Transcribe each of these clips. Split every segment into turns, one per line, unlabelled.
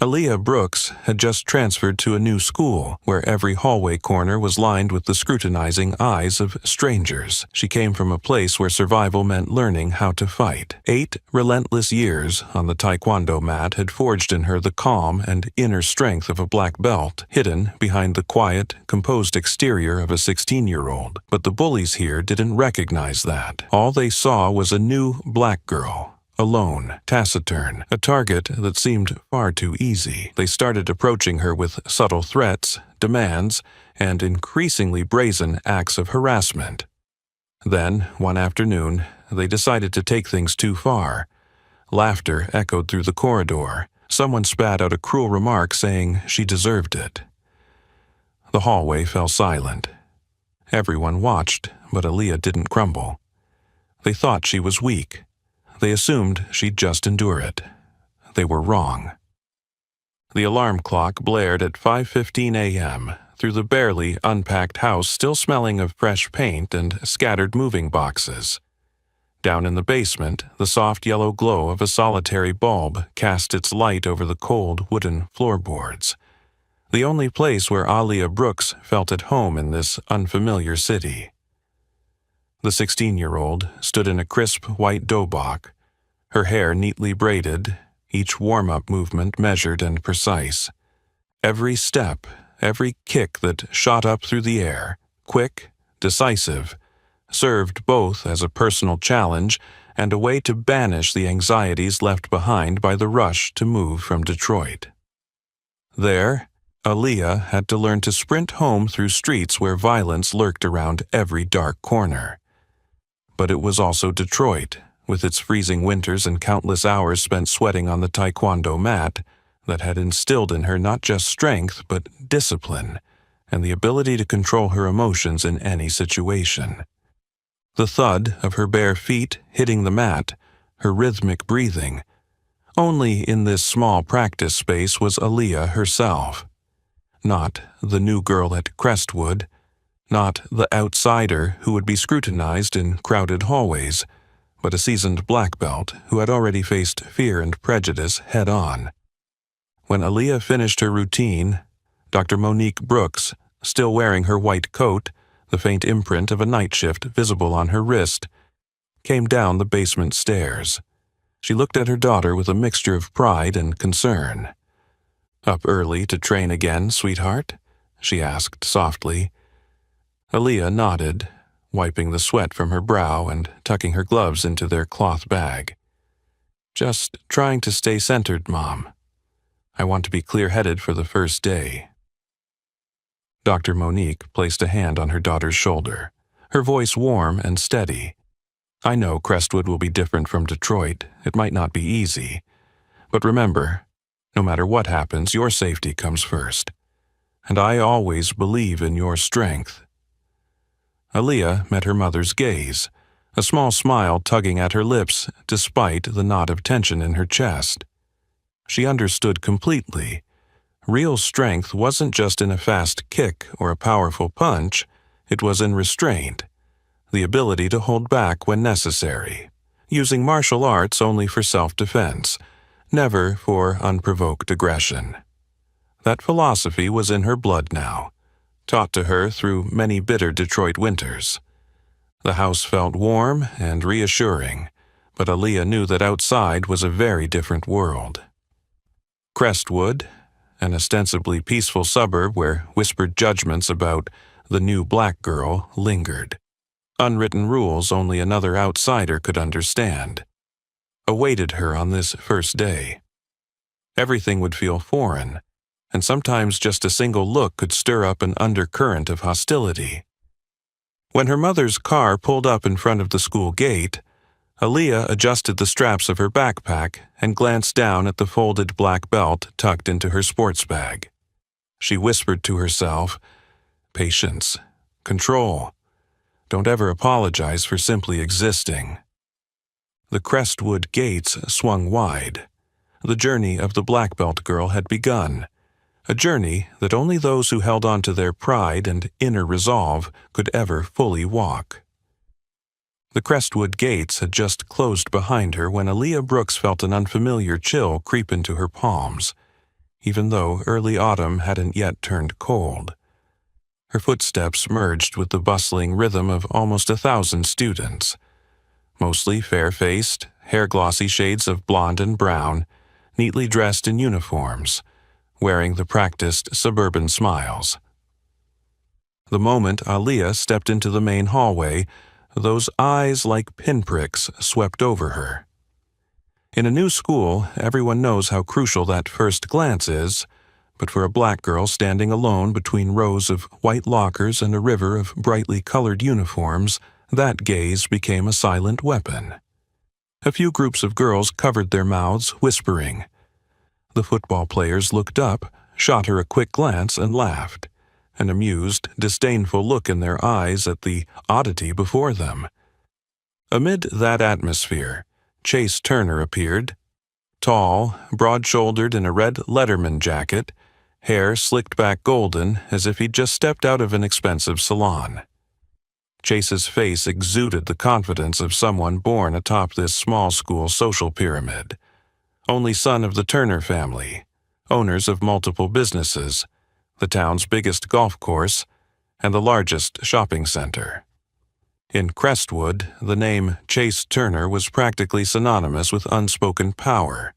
Aaliyah Brooks had just transferred to a new school where every hallway corner was lined with the scrutinizing eyes of strangers. She came from a place where survival meant learning how to fight. 8 relentless years on the Taekwondo mat had forged in her the calm and inner strength of a black belt, hidden behind the quiet, composed exterior of a 16-year-old. But the bullies here didn't recognize that. All they saw was a new black girl. Alone, taciturn, a target that seemed far too easy. They started approaching her with subtle threats, demands, and increasingly brazen acts of harassment. Then, one afternoon, they decided to take things too far. Laughter echoed through the corridor. Someone spat out a cruel remark saying she deserved it. The hallway fell silent. Everyone watched, but Aaliyah didn't crumble. They thought she was weak. They assumed she'd just endure it. They were wrong. The alarm clock blared at 5:15 a.m. through the barely unpacked house, still smelling of fresh paint and scattered moving boxes. Down in the basement, the soft yellow glow of a solitary bulb cast its light over the cold wooden floorboards. The only place where Aaliyah Brooks felt at home in this unfamiliar city. The 16-year-old stood in a crisp white dobok, her hair neatly braided, each warm-up movement measured and precise. Every step, every kick that shot up through the air, quick, decisive, served both as a personal challenge and a way to banish the anxieties left behind by the rush to move from Detroit. There, Aaliyah had to learn to sprint home through streets where violence lurked around every dark corner. But it was also Detroit, with its freezing winters and countless hours spent sweating on the Taekwondo mat, that had instilled in her not just strength but discipline and the ability to control her emotions in any situation. The thud of her bare feet hitting the mat, her rhythmic breathing. Only in this small practice space was Aaliyah herself. Not the new girl at Crestwood, not the outsider who would be scrutinized in crowded hallways, but a seasoned black belt who had already faced fear and prejudice head-on. When Aaliyah finished her routine, Dr. Monique Brooks, still wearing her white coat, the faint imprint of a night shift visible on her wrist, came down the basement stairs. She looked at her daughter with a mixture of pride and concern. "Up early to train again, sweetheart?" she asked softly. Aaliyah nodded, wiping the sweat from her brow and tucking her gloves into their cloth bag. "Just trying to stay centered, Mom. I want to be clear-headed for the first day." Dr. Monique placed a hand on her daughter's shoulder, her voice warm and steady. "I know Crestwood will be different from Detroit. It might not be easy. But remember, no matter what happens, your safety comes first. And I always believe in your strength." Aaliyah met her mother's gaze, a small smile tugging at her lips despite the knot of tension in her chest. She understood completely. Real strength wasn't just in a fast kick or a powerful punch, it was in restraint, the ability to hold back when necessary, using martial arts only for self-defense, never for unprovoked aggression. That philosophy was in her blood now, taught to her through many bitter Detroit winters. The house felt warm and reassuring, but Aaliyah knew that outside was a very different world. Crestwood, an ostensibly peaceful suburb where whispered judgments about the new black girl lingered. Unwritten rules only another outsider could understand, awaited her on this first day. Everything would feel foreign, and sometimes just a single look could stir up an undercurrent of hostility. When her mother's car pulled up in front of the school gate, Aaliyah adjusted the straps of her backpack and glanced down at the folded black belt tucked into her sports bag. She whispered to herself, "Patience, control. Don't ever apologize for simply existing." The Crestwood gates swung wide. The journey of the black belt girl had begun, a journey that only those who held on to their pride and inner resolve could ever fully walk. The Crestwood gates had just closed behind her when Aaliyah Brooks felt an unfamiliar chill creep into her palms. even though early autumn hadn't yet turned cold. Her footsteps merged with the bustling rhythm of almost 1,000 students, mostly fair-faced, hair-glossy shades of blonde and brown, neatly dressed in uniforms, wearing the practiced suburban smiles. The moment Aaliyah stepped into the main hallway, those eyes like pinpricks swept over her. In a new school, everyone knows how crucial that first glance is, but for a black girl standing alone between rows of white lockers and a river of brightly colored uniforms, that gaze became a silent weapon. A few groups of girls covered their mouths, whispering. The football players looked up, shot her a quick glance, and laughed, an amused, disdainful look in their eyes at the oddity before them. Amid that atmosphere, Chase Turner appeared, tall, broad-shouldered in a red Letterman jacket, hair slicked back golden as if he'd just stepped out of an expensive salon. Chase's face exuded the confidence of someone born atop this small school social pyramid. Only son of the Turner family, owners of multiple businesses, the town's biggest golf course, and the largest shopping center. In Crestwood, the name Chase Turner was practically synonymous with unspoken power.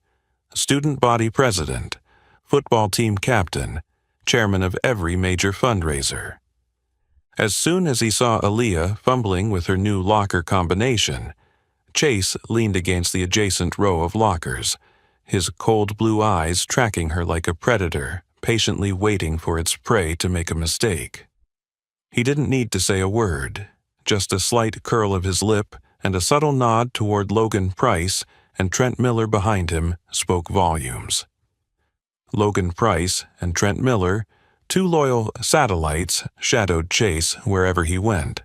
Student body president, football team captain, chairman of every major fundraiser. As soon as he saw Aaliyah fumbling with her new locker combination, Chase leaned against the adjacent row of lockers, his cold blue eyes tracking her like a predator, patiently waiting for its prey to make a mistake. He didn't need to say a word. Just a slight curl of his lip and a subtle nod toward Logan Price and Trent Miller behind him spoke volumes. Logan Price and Trent Miller, two loyal satellites, shadowed Chase wherever he went.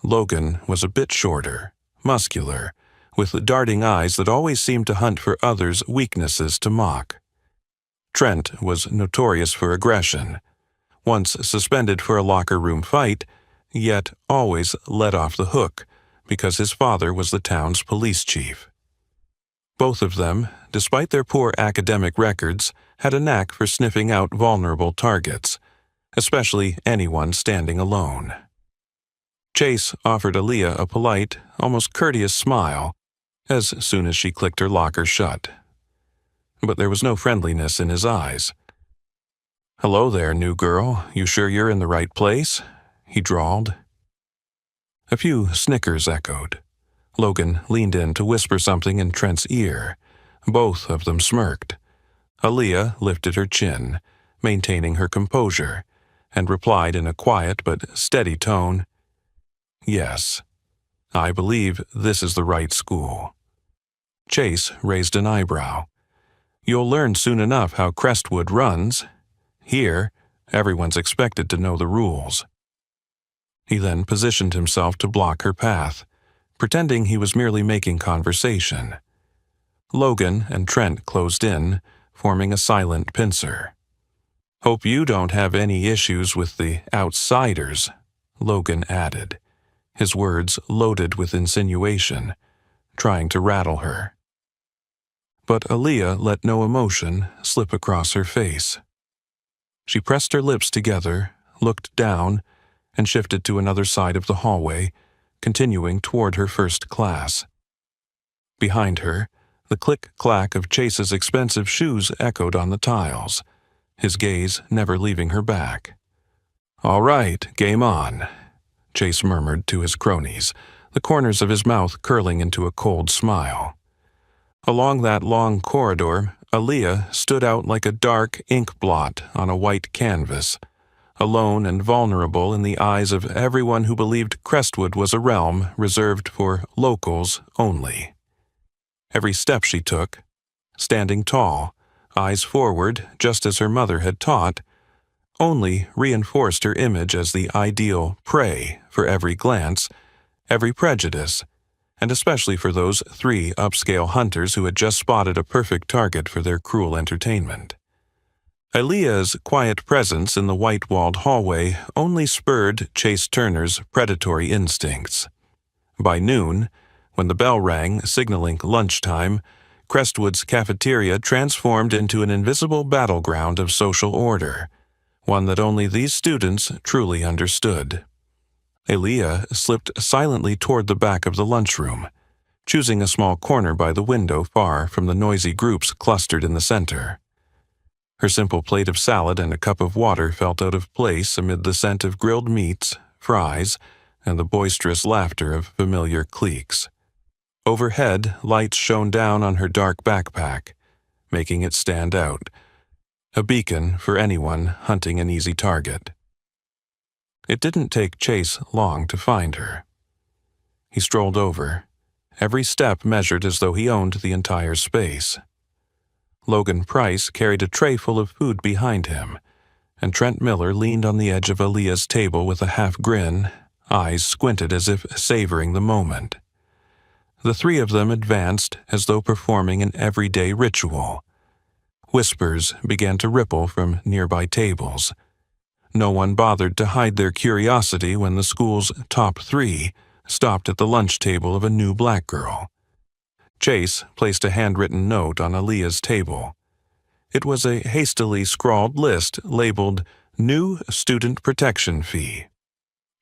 Logan was a bit shorter, muscular, with darting eyes that always seemed to hunt for others' weaknesses to mock. Trent was notorious for aggression, once suspended for a locker room fight, yet always let off the hook because his father was the town's police chief. Both of them, despite their poor academic records, had a knack for sniffing out vulnerable targets, especially anyone standing alone. Chase offered Aaliyah a polite, almost courteous smile as soon as she clicked her locker shut. But there was no friendliness in his eyes. "Hello there, new girl. You sure you're in the right place?" he drawled. A few snickers echoed. Logan leaned in to whisper something in Trent's ear. Both of them smirked. Aaliyah lifted her chin, maintaining her composure, and replied in a quiet but steady tone, "Yes, I believe this is the right school." Chase raised an eyebrow. "You'll learn soon enough how Crestwood runs. Here, everyone's expected to know the rules." He then positioned himself to block her path, pretending he was merely making conversation. Logan and Trent closed in, forming a silent pincer. "Hope you don't have any issues with the outsiders," Logan added, his words loaded with insinuation, trying to rattle her. But Aaliyah let no emotion slip across her face. She pressed her lips together, looked down, and shifted to another side of the hallway, continuing toward her first class. Behind her, the click-clack of Chase's expensive shoes echoed on the tiles, his gaze never leaving her back. "All right, game on," Chase murmured to his cronies, the corners of his mouth curling into a cold smile. Along that long corridor, Aaliyah stood out like a dark ink blot on a white canvas, alone and vulnerable in the eyes of everyone who believed Crestwood was a realm reserved for locals only. Every step she took, standing tall, eyes forward just as her mother had taught, only reinforced her image as the ideal prey for every glance, every prejudice, and especially for those 3 upscale hunters who had just spotted a perfect target for their cruel entertainment. Aaliyah's quiet presence in the white-walled hallway only spurred Chase Turner's predatory instincts. By noon, when the bell rang signaling lunchtime, Crestwood's cafeteria transformed into an invisible battleground of social order, one that only these students truly understood. Aaliyah slipped silently toward the back of the lunchroom, choosing a small corner by the window far from the noisy groups clustered in the center. Her simple plate of salad and a cup of water felt out of place amid the scent of grilled meats, fries, and the boisterous laughter of familiar cliques. Overhead, lights shone down on her dark backpack, making it stand out, a beacon for anyone hunting an easy target. It didn't take Chase long to find her. He strolled over, every step measured as though he owned the entire space. Logan Price carried a tray full of food behind him, and Trent Miller leaned on the edge of Aaliyah's table with a half grin, eyes squinted as if savoring the moment. The three of them advanced as though performing an everyday ritual. Whispers began to ripple from nearby tables. No one bothered to hide their curiosity when the school's top three stopped at the lunch table of a new black girl. Chase placed a handwritten note on Aaliyah's table. It was a hastily scrawled list labeled New Student Protection Fee.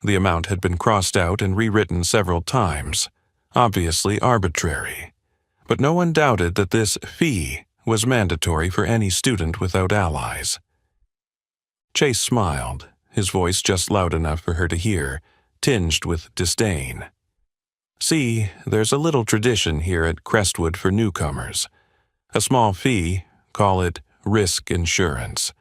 The amount had been crossed out and rewritten several times, obviously arbitrary. But no one doubted that this fee was mandatory for any student without allies. Chase smiled, his voice just loud enough for her to hear, tinged with disdain. See, there's a little tradition here at Crestwood for newcomers. A small fee, call it risk insurance.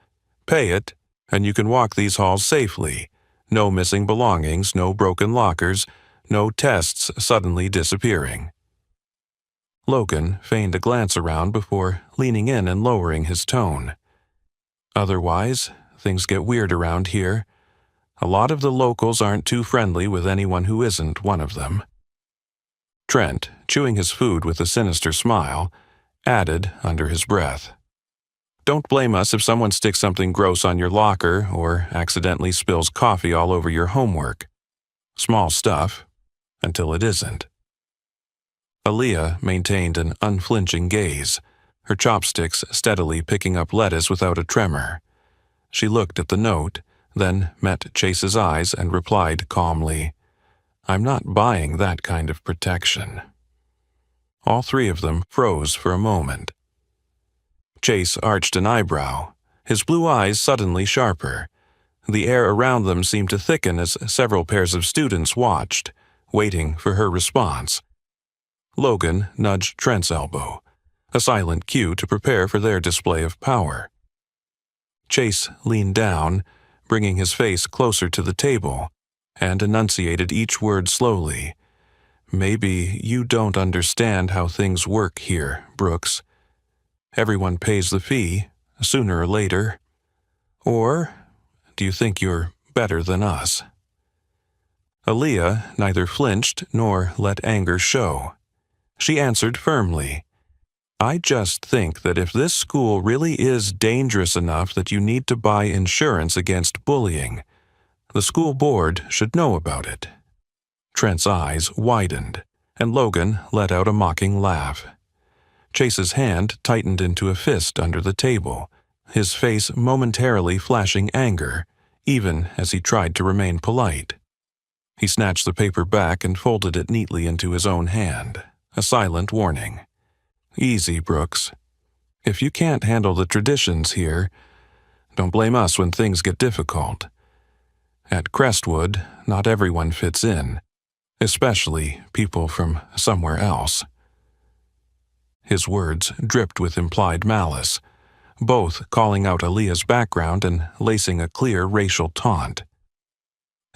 Pay it, and you can walk these halls safely. No missing belongings, no broken lockers, no tests suddenly disappearing. Logan feigned a glance around before leaning in and lowering his tone. Otherwise, things get weird around here. A lot of the locals aren't too friendly with anyone who isn't one of them. Trent, chewing his food with a sinister smile, added under his breath, "Don't blame us if someone sticks something gross on your locker or accidentally spills coffee all over your homework. Small stuff, until it isn't." Aaliyah maintained an unflinching gaze, her chopsticks steadily picking up lettuce without a tremor. She looked at the note, then met Chase's eyes and replied calmly, "I'm not buying that kind of protection." All three of them froze for a moment. Chase arched an eyebrow, his blue eyes suddenly sharper. The air around them seemed to thicken as several pairs of students watched, waiting for her response. Logan nudged Trent's elbow, a silent cue to prepare for their display of power. Chase leaned down, bringing his face closer to the table, and enunciated each word slowly. "Maybe you don't understand how things work here, Brooks. Everyone pays the fee, sooner or later. Or do you think you're better than us?" Aaliyah neither flinched nor let anger show. She answered firmly, "I just think that if this school really is dangerous enough that you need to buy insurance against bullying, the school board should know about it." Trent's eyes widened, and Logan let out a mocking laugh. Chase's hand tightened into a fist under the table, his face momentarily flashing anger, even as he tried to remain polite. He snatched the paper back and folded it neatly into his own hand, a silent warning. "Easy, Brooks. If you can't handle the traditions here, don't blame us when things get difficult. At Crestwood, not everyone fits in, especially people from somewhere else." His words dripped with implied malice, both calling out Aaliyah's background and lacing a clear racial taunt.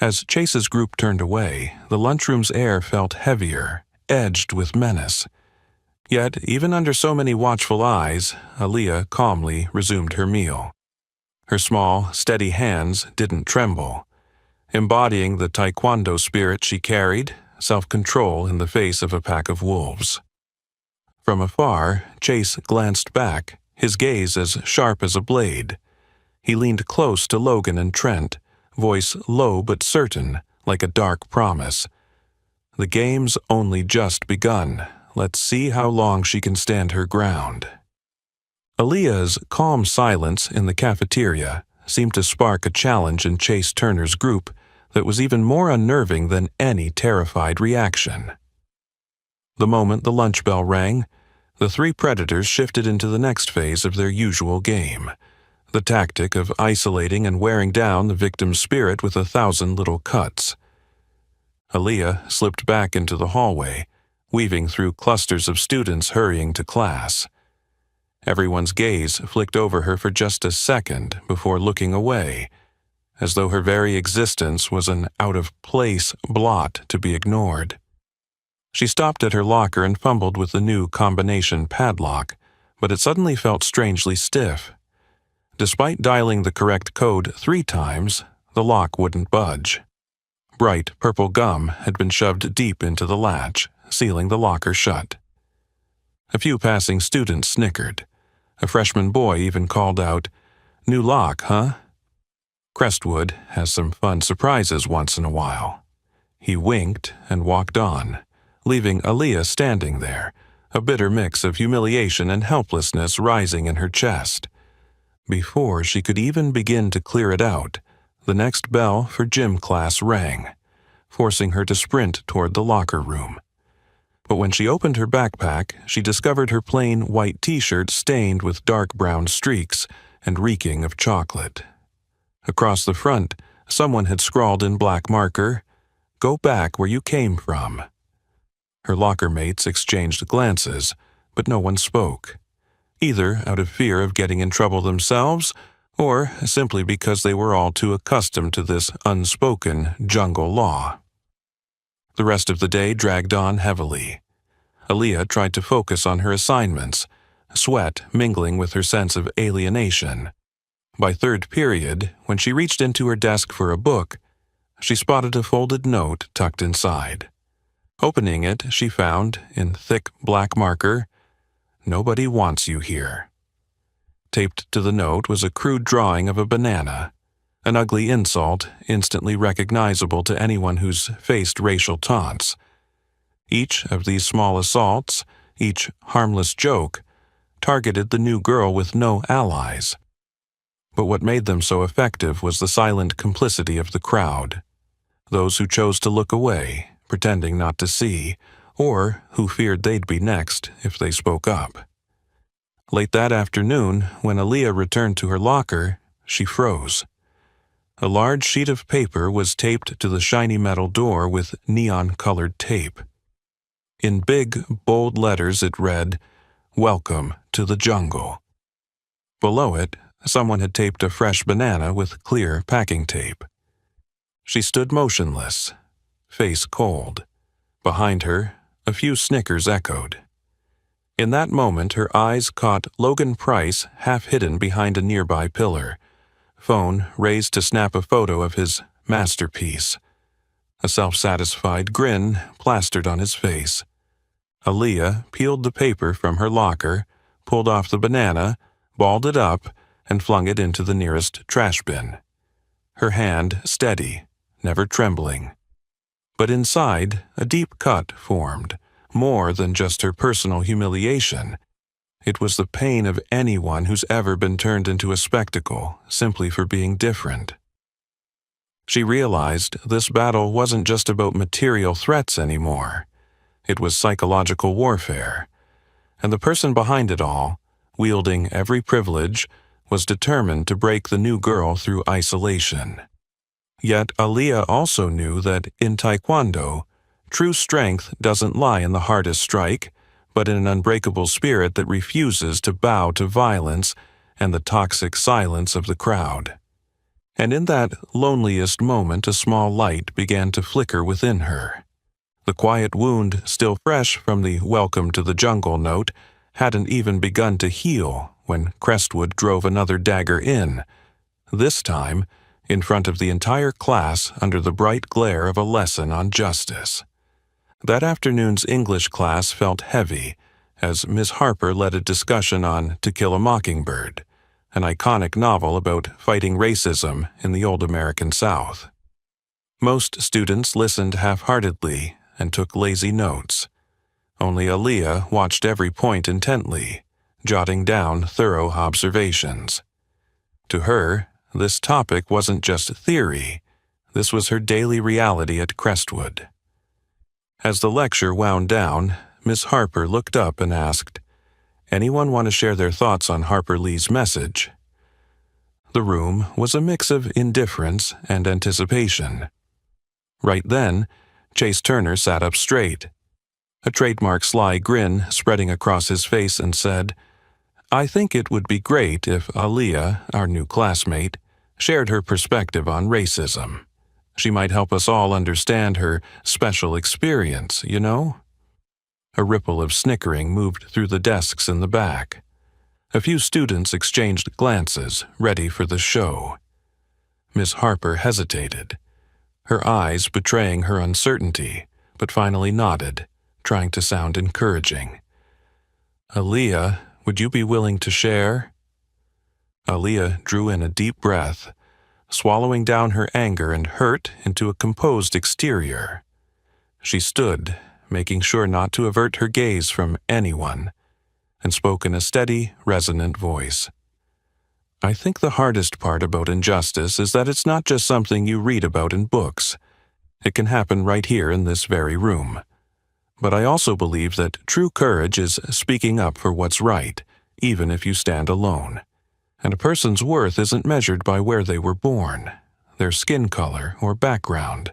As Chase's group turned away, the lunchroom's air felt heavier, edged with menace. Yet, even under so many watchful eyes, Aaliyah calmly resumed her meal. Her small, steady hands didn't tremble, embodying the Taekwondo spirit she carried, self-control in the face of a pack of wolves. From afar, Chase glanced back, his gaze as sharp as a blade. He leaned close to Logan and Trent, voice low but certain, like a dark promise. The game's only just begun. let's see how long she can stand her ground." Aaliyah's calm silence in the cafeteria seemed to spark a challenge in Chase Turner's group that was even more unnerving than any terrified reaction. The moment the lunch bell rang, the three predators shifted into the next phase of their usual game, the tactic of isolating and wearing down the victim's spirit with 1,000 little cuts. Aaliyah slipped back into the hallway, weaving through clusters of students hurrying to class. Everyone's gaze flicked over her for just a second before looking away, as though her very existence was an out-of-place blot to be ignored. She stopped at her locker and fumbled with the new combination padlock, but it suddenly felt strangely stiff. Despite dialing the correct code 3 times, the lock wouldn't budge. Bright purple gum had been shoved deep into the latch, sealing the locker shut. A few passing students snickered. A freshman boy even called out, "New lock, huh?" Crestwood has some fun surprises once in a while. He winked and walked on, leaving Aaliyah standing there, a bitter mix of humiliation and helplessness rising in her chest. Before she could even begin to clear it out, the next bell for gym class rang, forcing her to sprint toward the locker room. But when she opened her backpack, she discovered her plain white t-shirt stained with dark brown streaks and reeking of chocolate. Across the front, someone had scrawled in black marker, "Go back where you came from." Her locker mates exchanged glances, but no one spoke, either out of fear of getting in trouble themselves or simply because they were all too accustomed to this unspoken jungle law. The rest of the day dragged on heavily. Aaliyah tried to focus on her assignments, sweat mingling with her sense of alienation. By third period, when she reached into her desk for a book, she spotted a folded note tucked inside. Opening it, she found, in thick black marker, "Nobody wants you here." Taped to the note was a crude drawing of a banana, an ugly insult instantly recognizable to anyone who's faced racial taunts. Each of these small assaults, each harmless joke, targeted the new girl with no allies. But what made them so effective was the silent complicity of the crowd. Those who chose to look away, pretending not to see, or who feared they'd be next if they spoke up. Late that afternoon, when Aaliyah returned to her locker, she froze. A large sheet of paper was taped to the shiny metal door with neon-colored tape. In big, bold letters it read, "Welcome to the jungle." Below it, someone had taped a fresh banana with clear packing tape. She stood motionless, face cold. Behind her, a few snickers echoed. In that moment, her eyes caught Logan Price half hidden behind a nearby pillar, phone raised to snap a photo of his masterpiece. A self-satisfied grin plastered on his face. Aaliyah peeled the paper from her locker, pulled off the banana, balled it up, and flung it into the nearest trash bin. Her hand steady, never trembling. But inside, a deep cut formed, more than just her personal humiliation. It was the pain of anyone who's ever been turned into a spectacle simply for being different. She realized this battle wasn't just about material threats anymore. It was psychological warfare. And the person behind it all, wielding every privilege, was determined to break the new girl through isolation. Yet Aaliyah also knew that in Taekwondo, true strength doesn't lie in the hardest strike, but in an unbreakable spirit that refuses to bow to violence and the toxic silence of the crowd. And in that loneliest moment, a small light began to flicker within her. The quiet wound, still fresh from the "Welcome to the Jungle" note, hadn't even begun to heal when Crestwood drove another dagger in, this time in front of the entire class under the bright glare of a lesson on justice. That afternoon's English class felt heavy as Miss Harper led a discussion on To Kill a Mockingbird, an iconic novel about fighting racism in the old American South. Most students listened half-heartedly and took lazy notes. Only Aaliyah watched every point intently, jotting down thorough observations. To her, this topic wasn't just theory. This was her daily reality at Crestwood. As the lecture wound down, Miss Harper looked up and asked, "Anyone want to share their thoughts on Harper Lee's message?" The room was a mix of indifference and anticipation. Right then, Chase Turner sat up straight, a trademark sly grin spreading across his face, and said, "I think it would be great if Aaliyah, our new classmate, shared her perspective on racism. She might help us all understand her special experience, you know?" A ripple of snickering moved through the desks in the back. A few students exchanged glances, ready for the show. Miss Harper hesitated, her eyes betraying her uncertainty, but finally nodded, trying to sound encouraging. "Aaliyah, would you be willing to share?" Aaliyah drew in a deep breath, swallowing down her anger and hurt into a composed exterior. She stood, making sure not to avert her gaze from anyone, and spoke in a steady, resonant voice. "I think the hardest part about injustice is that it's not just something you read about in books. It can happen right here in this very room. But I also believe that true courage is speaking up for what's right, even if you stand alone. And a person's worth isn't measured by where they were born, their skin color, or background.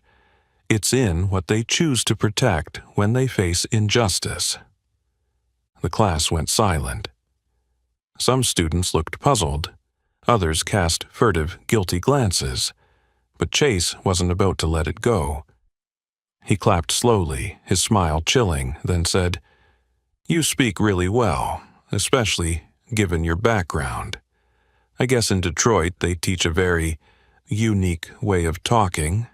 It's in what they choose to protect when they face injustice." The class went silent. Some students looked puzzled. Others cast furtive, guilty glances. But Chase wasn't about to let it go. He clapped slowly, his smile chilling, then said, "You speak really well, especially given your background. I guess in Detroit they teach a very unique way of talking."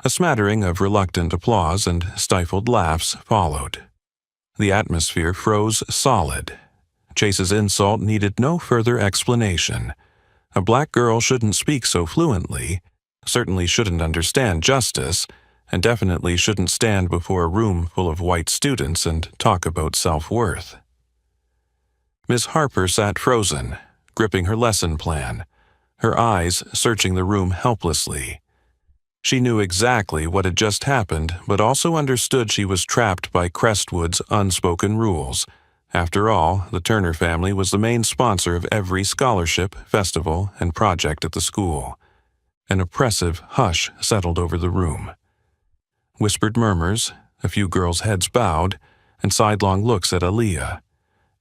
A smattering of reluctant applause and stifled laughs followed. The atmosphere froze solid. Chase's insult needed no further explanation. A black girl shouldn't speak so fluently, certainly shouldn't understand justice, and definitely shouldn't stand before a room full of white students and talk about self-worth. Miss Harper sat frozen, gripping her lesson plan, her eyes searching the room helplessly. She knew exactly what had just happened, but also understood she was trapped by Crestwood's unspoken rules. After all, the Turner family was the main sponsor of every scholarship, festival, and project at the school. An oppressive hush settled over the room. Whispered murmurs, a few girls' heads bowed, and sidelong looks at Aaliyah,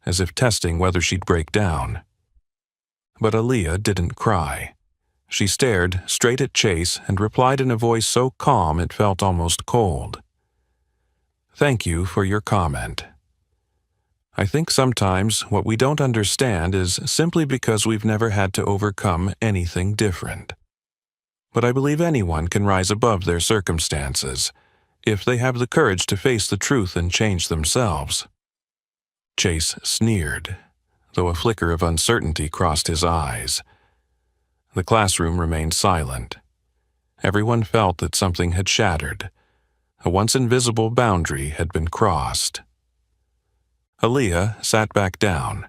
as if testing whether she'd break down. But Aaliyah didn't cry. She stared straight at Chase and replied in a voice so calm it felt almost cold. "Thank you for your comment. I think sometimes what we don't understand is simply because we've never had to overcome anything different. But I believe anyone can rise above their circumstances if they have the courage to face the truth and change themselves." Chase sneered, though a flicker of uncertainty crossed his eyes. The classroom remained silent. Everyone felt that something had shattered. A once invisible boundary had been crossed. Aaliyah sat back down,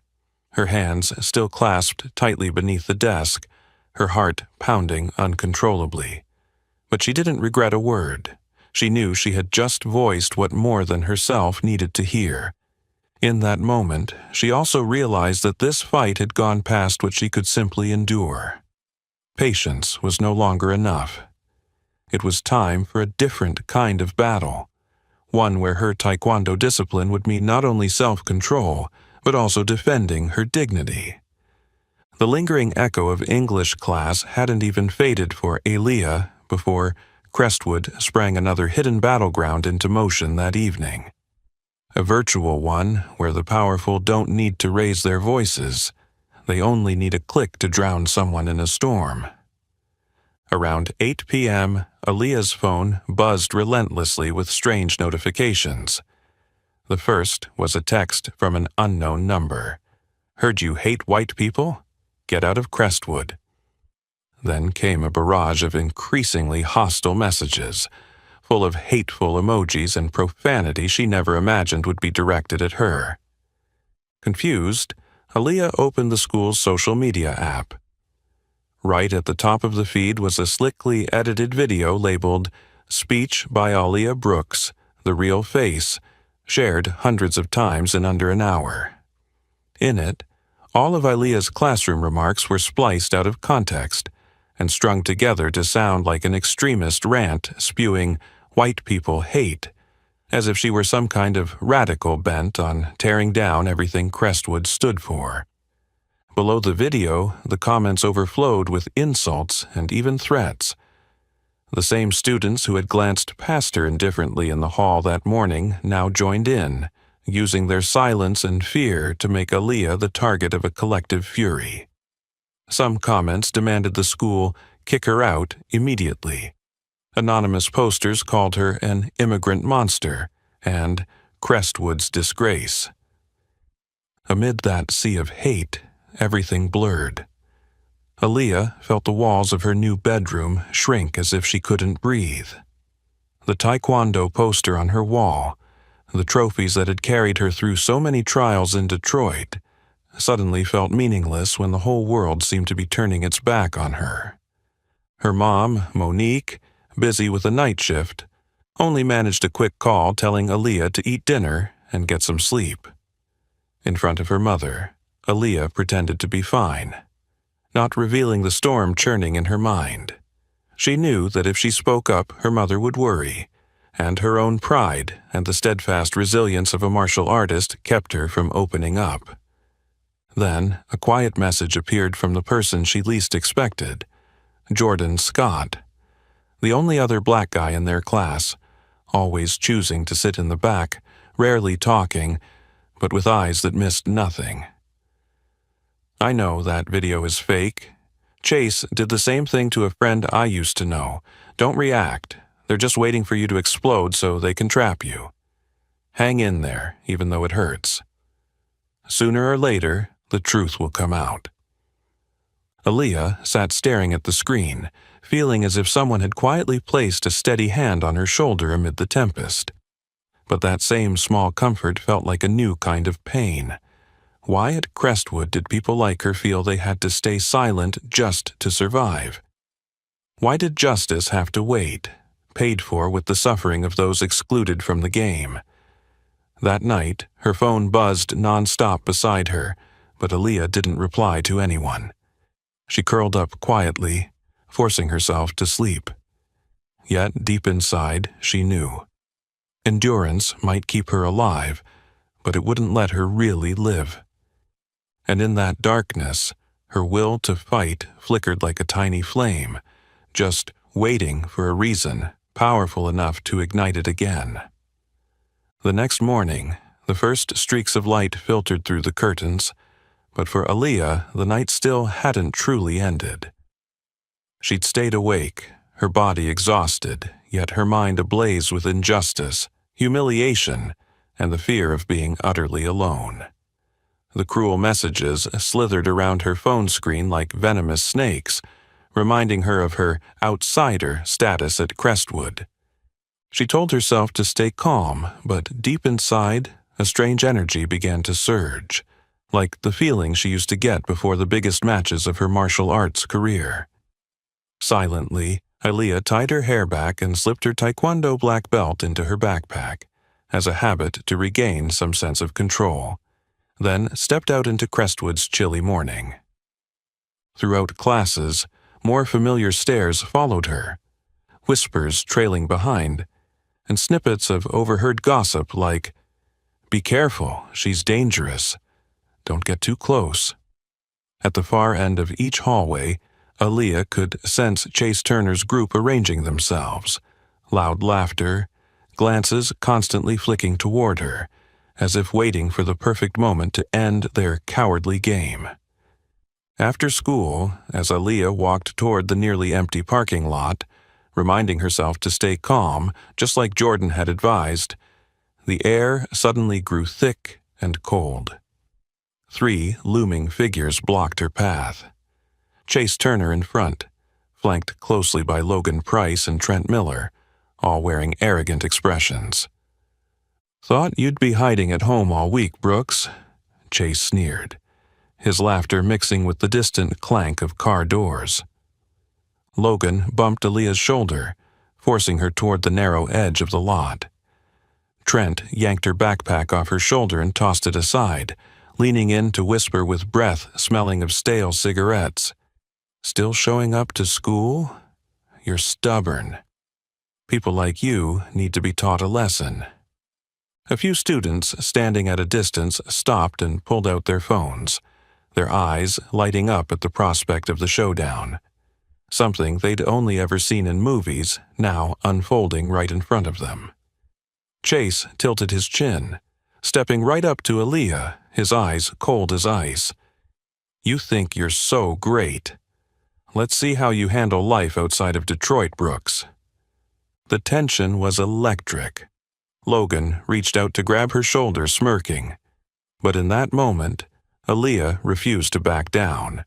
her hands still clasped tightly beneath the desk, her heart pounding uncontrollably. But she didn't regret a word. She knew she had just voiced what more than herself needed to hear. In that moment, she also realized that this fight had gone past what she could simply endure. Patience was no longer enough. It was time for a different kind of battle, one where her Taekwondo discipline would mean not only self-control, but also defending her dignity. The lingering echo of English class hadn't even faded for Aaliyah before Crestwood sprang another hidden battleground into motion that evening. A virtual one where the powerful don't need to raise their voices. They only need a click to drown someone in a storm. Around 8 p.m., Aaliyah's phone buzzed relentlessly with strange notifications. The first was a text from an unknown number. "Heard you hate white people? Get out of Crestwood." Then came a barrage of increasingly hostile messages, full of hateful emojis and profanity she never imagined would be directed at her. Confused, Aaliyah opened the school's social media app. Right at the top of the feed was a slickly edited video labeled "Speech by Aaliyah Brooks, the Real Face," shared hundreds of times in under an hour. In it, all of Aaliyah's classroom remarks were spliced out of context and strung together to sound like an extremist rant spewing "white people hate," as if she were some kind of radical bent on tearing down everything Crestwood stood for. Below the video, the comments overflowed with insults and even threats. The same students who had glanced past her indifferently in the hall that morning now joined in, using their silence and fear to make Aaliyah the target of a collective fury. Some comments demanded the school kick her out immediately. Anonymous posters called her an immigrant monster and Crestwood's disgrace. Amid that sea of hate, everything blurred. Aaliyah felt the walls of her new bedroom shrink as if she couldn't breathe. The Taekwondo poster on her wall, the trophies that had carried her through so many trials in Detroit, suddenly felt meaningless when the whole world seemed to be turning its back on her. Her mom, Monique, busy with a night shift, only managed a quick call telling Aaliyah to eat dinner and get some sleep. In front of her mother, Aaliyah pretended to be fine, not revealing the storm churning in her mind. She knew that if she spoke up, her mother would worry, and her own pride and the steadfast resilience of a martial artist kept her from opening up. Then, a quiet message appeared from the person she least expected, Jordan Scott, the only other black guy in their class, always choosing to sit in the back, rarely talking, but with eyes that missed nothing. "I know that video is fake. Chase did the same thing to a friend I used to know. Don't react. They're just waiting for you to explode so they can trap you. Hang in there, even though it hurts. Sooner or later, the truth will come out." Aaliyah sat staring at the screen, feeling as if someone had quietly placed a steady hand on her shoulder amid the tempest. But that same small comfort felt like a new kind of pain. Why at Crestwood did people like her feel they had to stay silent just to survive? Why did justice have to wait, paid for with the suffering of those excluded from the game? That night, her phone buzzed nonstop beside her, but Aaliyah didn't reply to anyone. She curled up quietly, forcing herself to sleep. Yet deep inside, she knew. Endurance might keep her alive, but it wouldn't let her really live. And in that darkness, her will to fight flickered like a tiny flame, just waiting for a reason powerful enough to ignite it again. The next morning, the first streaks of light filtered through the curtains, but for Aaliyah, the night still hadn't truly ended. She'd stayed awake, her body exhausted, yet her mind ablaze with injustice, humiliation, and the fear of being utterly alone. The cruel messages slithered around her phone screen like venomous snakes, reminding her of her outsider status at Crestwood. She told herself to stay calm, but deep inside, a strange energy began to surge, like the feeling she used to get before the biggest matches of her martial arts career. Silently, Aaliyah tied her hair back and slipped her Taekwondo black belt into her backpack, as a habit to regain some sense of control, then stepped out into Crestwood's chilly morning. Throughout classes, more familiar stares followed her, whispers trailing behind, and snippets of overheard gossip like, "Be careful, she's dangerous. Don't get too close." At the far end of each hallway, Aaliyah could sense Chase Turner's group arranging themselves, loud laughter, glances constantly flicking toward her, as if waiting for the perfect moment to end their cowardly game. After school, as Aaliyah walked toward the nearly empty parking lot, reminding herself to stay calm, just like Jordan had advised, the air suddenly grew thick and cold. 3 looming figures blocked her path. Chase Turner in front, flanked closely by Logan Price and Trent Miller, all wearing arrogant expressions. "Thought you'd be hiding at home all week, Brooks," Chase sneered, his laughter mixing with the distant clank of car doors. Logan bumped Aaliyah's shoulder, forcing her toward the narrow edge of the lot. Trent yanked her backpack off her shoulder and tossed it aside, leaning in to whisper with breath smelling of stale cigarettes. "Still showing up to school? You're stubborn. People like you need to be taught a lesson." A few students standing at a distance stopped and pulled out their phones, their eyes lighting up at the prospect of the showdown. Something they'd only ever seen in movies, now unfolding right in front of them. Chase tilted his chin, stepping right up to Aaliyah, his eyes cold as ice. "You think you're so great. Let's see how you handle life outside of Detroit, Brooks." The tension was electric. Logan reached out to grab her shoulder, smirking. But in that moment, Aaliyah refused to back down.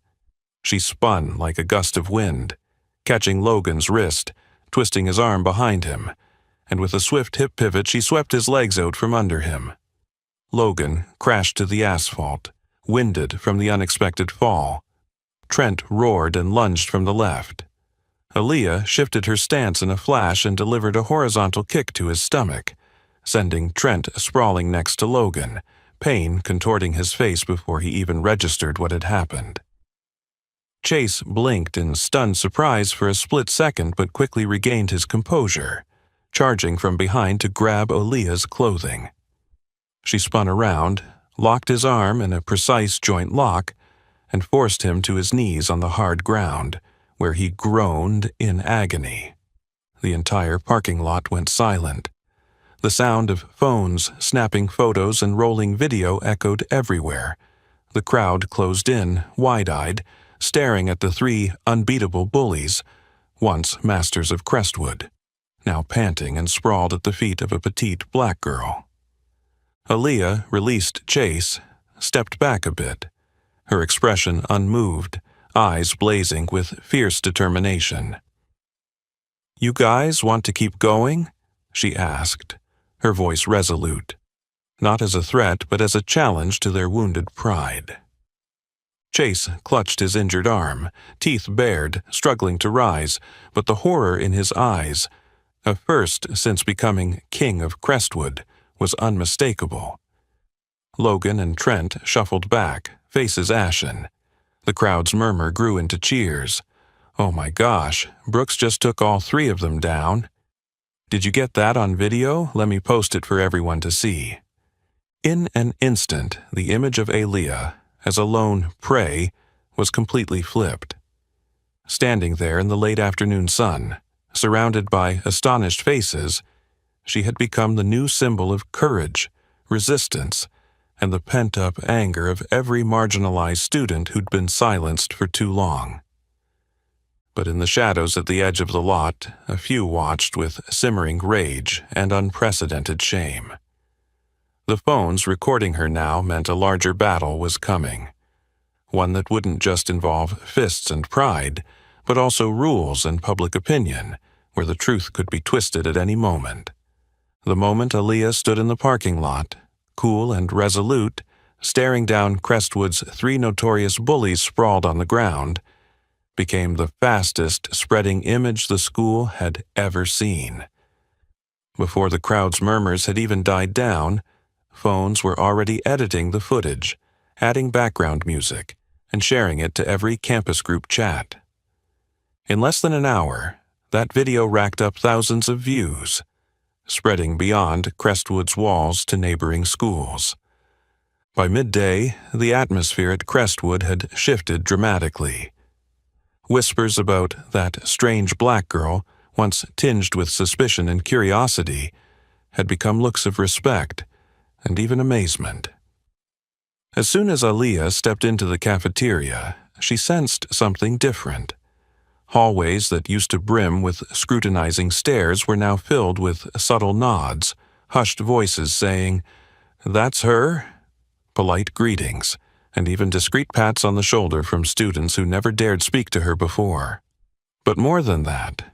She spun like a gust of wind, catching Logan's wrist, twisting his arm behind him, and with a swift hip pivot she swept his legs out from under him. Logan crashed to the asphalt, winded from the unexpected fall. Trent roared and lunged from the left. Aaliyah shifted her stance in a flash and delivered a horizontal kick to his stomach, sending Trent sprawling next to Logan, pain contorting his face before he even registered what had happened. Chase blinked in stunned surprise for a split second but quickly regained his composure, charging from behind to grab Aaliyah's clothing. She spun around, locked his arm in a precise joint lock, and forced him to his knees on the hard ground, where he groaned in agony. The entire parking lot went silent. The sound of phones, snapping photos, and rolling video echoed everywhere. The crowd closed in, wide-eyed, staring at the three unbeatable bullies, once masters of Crestwood, now panting and sprawled at the feet of a petite black girl. Aaliyah released Chase, stepped back a bit, her expression unmoved, eyes blazing with fierce determination. "You guys want to keep going?" she asked, her voice resolute, not as a threat but as a challenge to their wounded pride. Chase clutched his injured arm, teeth bared, struggling to rise, but the horror in his eyes, a first since becoming king of Crestwood, was unmistakable. Logan and Trent shuffled back, faces ashen. The crowd's murmur grew into cheers. "Oh my gosh, Brooks just took all three of them down. Did you get that on video? Let me post it for everyone to see." In an instant, the image of Aaliyah, as a lone prey, was completely flipped. Standing there in the late afternoon sun, surrounded by astonished faces, she had become the new symbol of courage, resistance, and the pent-up anger of every marginalized student who'd been silenced for too long. But in the shadows at the edge of the lot, a few watched with simmering rage and unprecedented shame. The phones recording her now meant a larger battle was coming, one that wouldn't just involve fists and pride, but also rules and public opinion, where the truth could be twisted at any moment. The moment Aaliyah stood in the parking lot, cool and resolute, staring down Crestwood's three notorious bullies sprawled on the ground, became the fastest-spreading image the school had ever seen. Before the crowd's murmurs had even died down, phones were already editing the footage, adding background music, and sharing it to every campus group chat. In less than an hour, that video racked up thousands of views, spreading beyond Crestwood's walls to neighboring schools. By midday, the atmosphere at Crestwood had shifted dramatically. Whispers about that strange black girl, once tinged with suspicion and curiosity, had become looks of respect and even amazement. As soon as Aaliyah stepped into the cafeteria, she sensed something different. Hallways that used to brim with scrutinizing stares were now filled with subtle nods, hushed voices saying, "That's her?" polite greetings, and even discreet pats on the shoulder from students who never dared speak to her before. But more than that,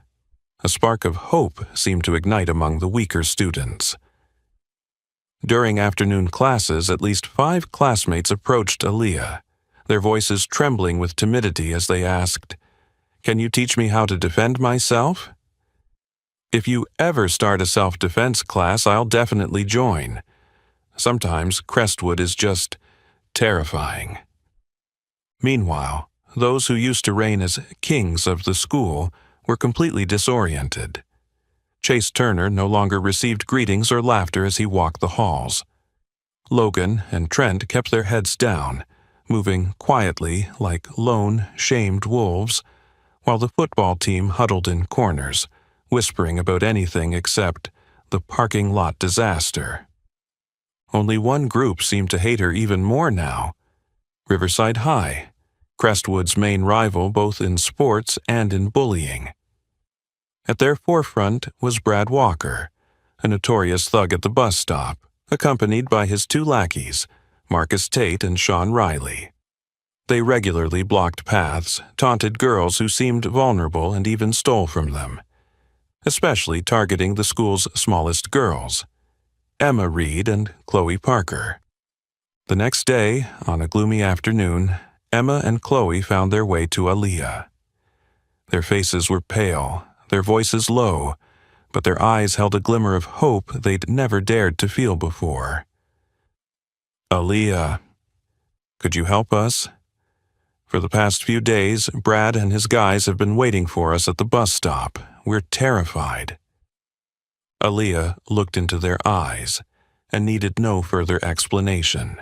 A spark of hope seemed to ignite among the weaker students. During afternoon classes, at least 5 classmates approached Aaliyah, their voices trembling with timidity as they asked, "Can you teach me how to defend myself?" "If you ever start a self-defense class, I'll definitely join." Sometimes Crestwood is just terrifying. Meanwhile, those who used to reign as kings of the school were completely disoriented. Chase Turner no longer received greetings or laughter as he walked the halls. Logan and Trent kept their heads down, moving quietly like lone, shamed wolves, while the football team huddled in corners, whispering about anything except the parking lot disaster. Only one group seemed to hate her even more now: Riverside High, Crestwood's main rival both in sports and in bullying. At their forefront was Brad Walker, a notorious thug at the bus stop, accompanied by his 2 lackeys, Marcus Tate and Sean Riley. They regularly blocked paths, taunted girls who seemed vulnerable, and even stole from them, especially targeting the school's smallest girls, Emma Reed and Chloe Parker. The next day, on a gloomy afternoon, Emma and Chloe found their way to Aaliyah. Their faces were pale, their voices low, but their eyes held a glimmer of hope they'd never dared to feel before. "Aaliyah, could you help us? For the past few days, Brad and his guys have been waiting for us at the bus stop. We're terrified." Aaliyah looked into their eyes and needed no further explanation.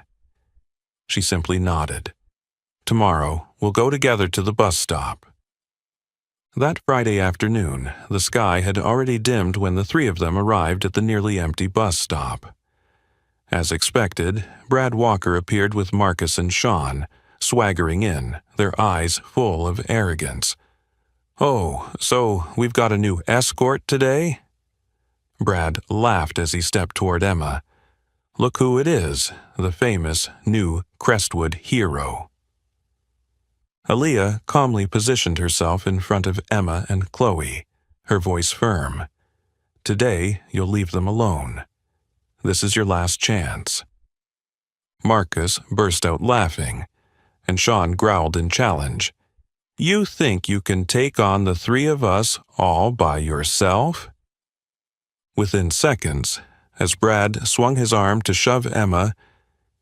She simply nodded. "Tomorrow, we'll go together to the bus stop." That Friday afternoon, the sky had already dimmed when the 3 of them arrived at the nearly empty bus stop. As expected, Brad Walker appeared with Marcus and Sean, swaggering in, their eyes full of arrogance. "Oh, so we've got a new escort today?" Brad laughed as he stepped toward Emma. "Look who it is, the famous new Crestwood hero." Aaliyah calmly positioned herself in front of Emma and Chloe, her voice firm. "Today, you'll leave them alone. This is your last chance." Marcus burst out laughing, and Sean growled in challenge. "You think you can take on the 3 of us all by yourself?" Within seconds, as Brad swung his arm to shove Emma,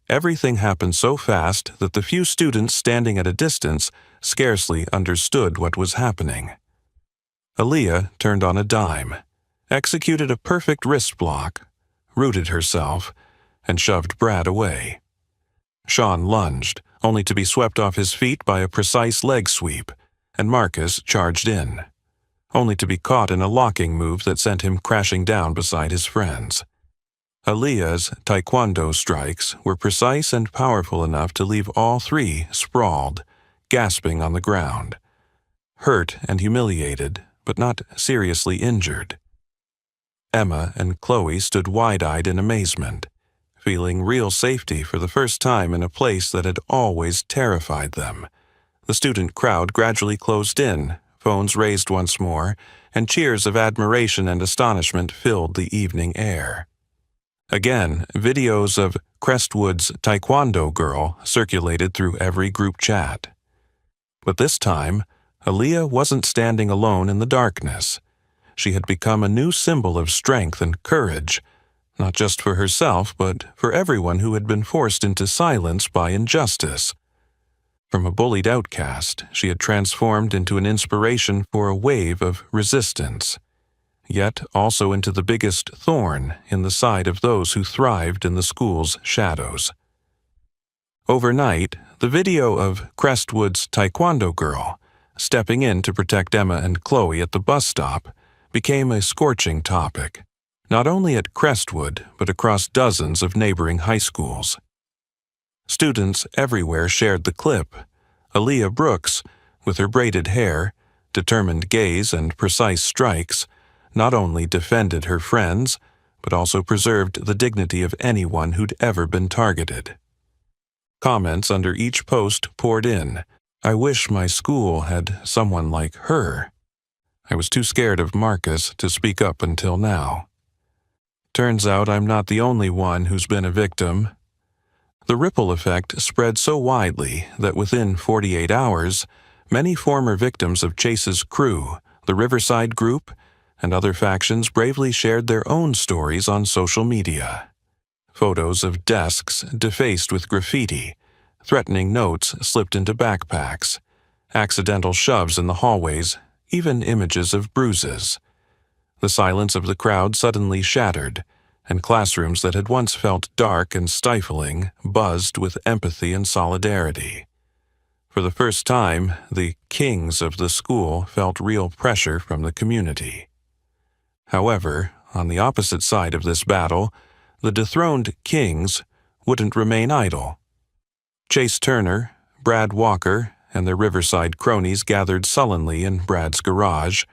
everything happened so fast that the few students standing at a distance scarcely understood what was happening. Aaliyah turned on a dime, executed a perfect wrist block, rooted herself, and shoved Brad away. Sean lunged, only to be swept off his feet by a precise leg sweep, and Marcus charged in, only to be caught in a locking move that sent him crashing down beside his friends. Aaliyah's Taekwondo strikes were precise and powerful enough to leave all 3 sprawled, gasping on the ground, hurt and humiliated, but not seriously injured. Emma and Chloe stood wide-eyed in amazement, feeling real safety for the first time in a place that had always terrified them. The student crowd gradually closed in, phones raised once more, and cheers of admiration and astonishment filled the evening air. Again, videos of Crestwood's Taekwondo girl circulated through every group chat. But this time, Aaliyah wasn't standing alone in the darkness. She had become a new symbol of strength and courage, not just for herself, but for everyone who had been forced into silence by injustice. From a bullied outcast, she had transformed into an inspiration for a wave of resistance, yet also into the biggest thorn in the side of those who thrived in the school's shadows. Overnight, the video of Crestwood's Taekwondo girl stepping in to protect Emma and Chloe at the bus stop became a scorching topic, not only at Crestwood but across dozens of neighboring high schools. Students everywhere shared the clip. Aaliyah Brooks, with her braided hair, determined gaze, and precise strikes, not only defended her friends, but also preserved the dignity of anyone who'd ever been targeted. Comments under each post poured in. "I wish my school had someone like her." I was too scared of Marcus to speak up until now. Turns out I'm not the only one who's been a victim. The ripple effect spread so widely that within 48 hours, many former victims of Chase's crew, the Riverside Group, and other factions bravely shared their own stories on social media. Photos of desks defaced with graffiti, threatening notes slipped into backpacks, accidental shoves in the hallways, even images of bruises. The silence of the crowd suddenly shattered, and classrooms that had once felt dark and stifling buzzed with empathy and solidarity. For the first time, the kings of the school felt real pressure from the community. However, on the opposite side of this battle, the dethroned kings wouldn't remain idle. Chase Turner, Brad Walker, and their Riverside cronies gathered sullenly in Brad's garage,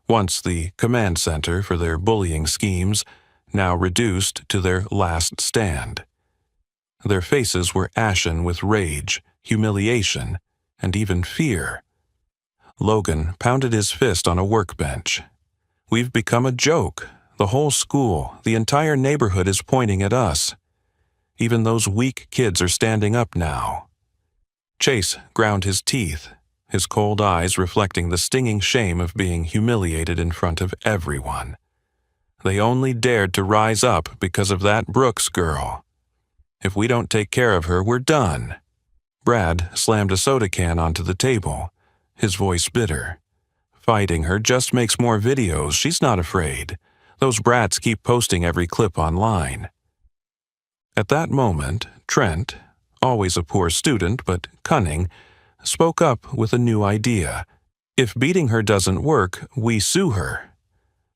once the command center for their bullying schemes, now reduced to their last stand. Their faces were ashen with rage, humiliation, and even fear. Logan pounded his fist on a workbench. "We've become a joke. The whole school, the entire neighborhood is pointing at us. Even those weak kids are standing up now." Chase ground his teeth, his cold eyes reflecting the stinging shame of being humiliated in front of everyone. They only dared to rise up because of that Brooks girl. If we don't take care of her, we're done. Brad slammed a soda can onto the table, his voice bitter. Fighting her just makes more videos. She's not afraid. Those brats keep posting every clip online. At that moment, Trent, always a poor student but cunning, spoke up with a new idea. If beating her doesn't work, we sue her.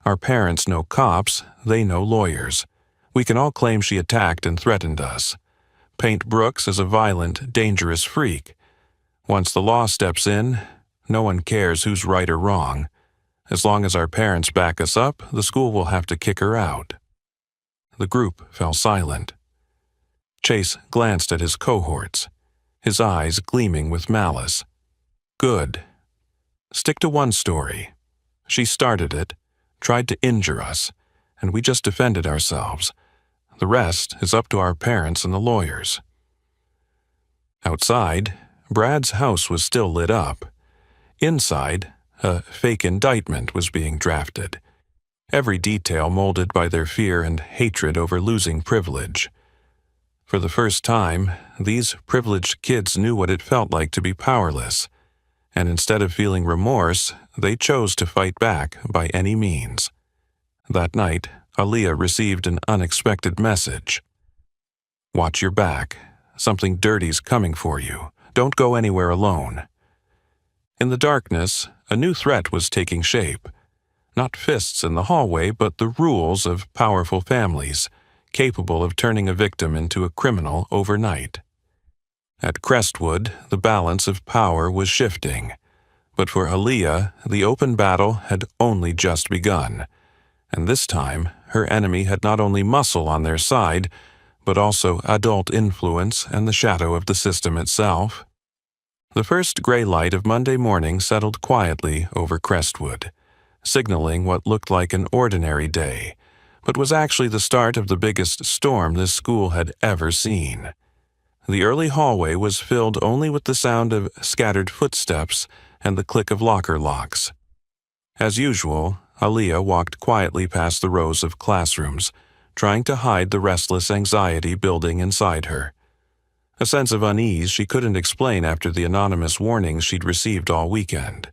Our parents know cops, they know lawyers. We can all claim she attacked and threatened us. Paint Brooks as a violent, dangerous freak. Once the law steps in, no one cares who's right or wrong. As long as our parents back us up, the school will have to kick her out. The group fell silent. Chase glanced at his cohorts, his eyes gleaming with malice. Good. Stick to one story. She started it, tried to injure us, and we just defended ourselves. The rest is up to our parents and the lawyers. Outside, Brad's house was still lit up. Inside, a fake indictment was being drafted, every detail molded by their fear and hatred over losing privilege. For the first time, these privileged kids knew what it felt like to be powerless, and instead of feeling remorse, they chose to fight back by any means. That night, Aaliyah received an unexpected message. "Watch your back. Something dirty's coming for you. Don't go anywhere alone." In the darkness, a new threat was taking shape. Not fists in the hallway, but the rules of powerful families, capable of turning a victim into a criminal overnight. At Crestwood, the balance of power was shifting. But for Aaliyah, the open battle had only just begun. And this time, her enemy had not only muscle on their side, but also adult influence and the shadow of the system itself. The first gray light of Monday morning settled quietly over Crestwood, signaling what looked like an ordinary day, but was actually the start of the biggest storm this school had ever seen. The early hallway was filled only with the sound of scattered footsteps and the click of locker locks. As usual, Aaliyah walked quietly past the rows of classrooms, trying to hide the restless anxiety building inside her. A sense of unease she couldn't explain after the anonymous warnings she'd received all weekend.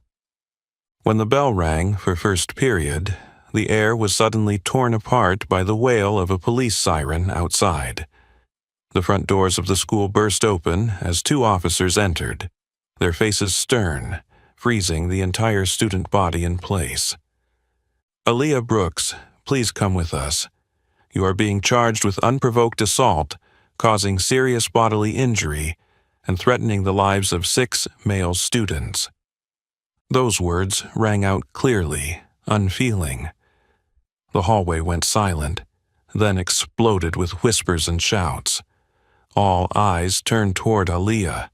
When the bell rang for first period, the air was suddenly torn apart by the wail of a police siren outside. The front doors of the school burst open as two officers entered, their faces stern, freezing the entire student body in place. "Aaliyah Brooks, please come with us. You are being charged with unprovoked assault, causing serious bodily injury, and threatening the lives of 6 male students." Those words rang out clearly, unfeeling. The hallway went silent, then exploded with whispers and shouts. All eyes turned toward Aaliyah.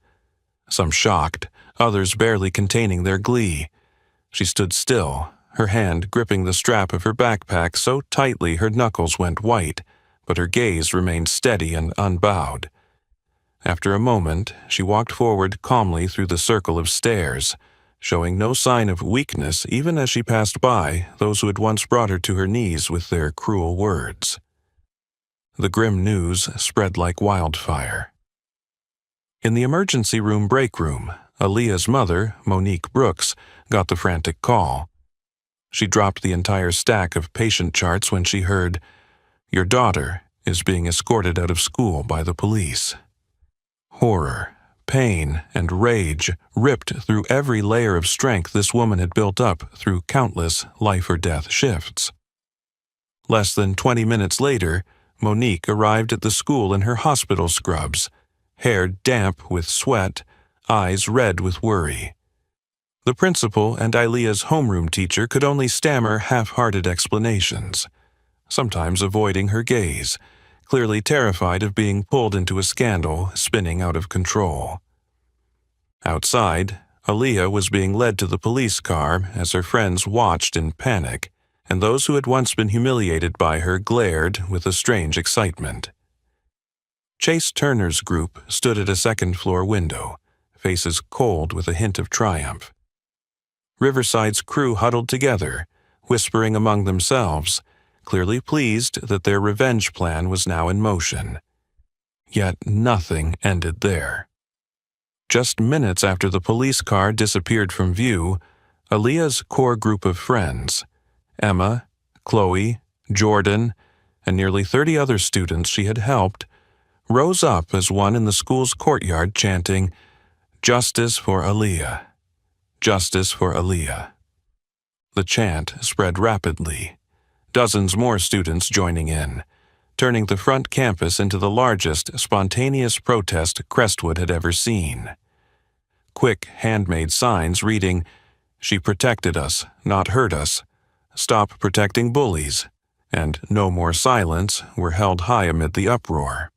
Some shocked, others barely containing their glee. She stood still, her hand gripping the strap of her backpack so tightly her knuckles went white, but her gaze remained steady and unbowed. After a moment, she walked forward calmly through the circle of stairs, showing no sign of weakness even as she passed by those who had once brought her to her knees with their cruel words. The grim news spread like wildfire. In the emergency room break room, Aaliyah's mother, Monique Brooks, got the frantic call. She dropped the entire stack of patient charts when she heard, "Your daughter is being escorted out of school by the police." Horror, pain, and rage ripped through every layer of strength this woman had built up through countless life-or-death shifts. Less than 20 minutes later, Monique arrived at the school in her hospital scrubs, hair damp with sweat, eyes red with worry. The principal and Aaliyah's homeroom teacher could only stammer half-hearted explanations, sometimes avoiding her gaze, clearly terrified of being pulled into a scandal spinning out of control. Outside, Aaliyah was being led to the police car as her friends watched in panic, and those who had once been humiliated by her glared with a strange excitement. Chase Turner's group stood at a second-floor window, faces cold with a hint of triumph. Riverside's crew huddled together, whispering among themselves, clearly pleased that their revenge plan was now in motion. Yet nothing ended there. Just minutes after the police car disappeared from view, Aaliyah's core group of friends, Emma, Chloe, Jordan, and nearly 30 other students she had helped, rose up as one in the school's courtyard chanting, "Justice for Aaliyah! Justice for Aaliyah!" The chant spread rapidly, dozens more students joining in, turning the front campus into the largest spontaneous protest Crestwood had ever seen. Quick handmade signs reading, "She protected us, not hurt us," "Stop protecting bullies," and "No more silence" were held high amid the uproar.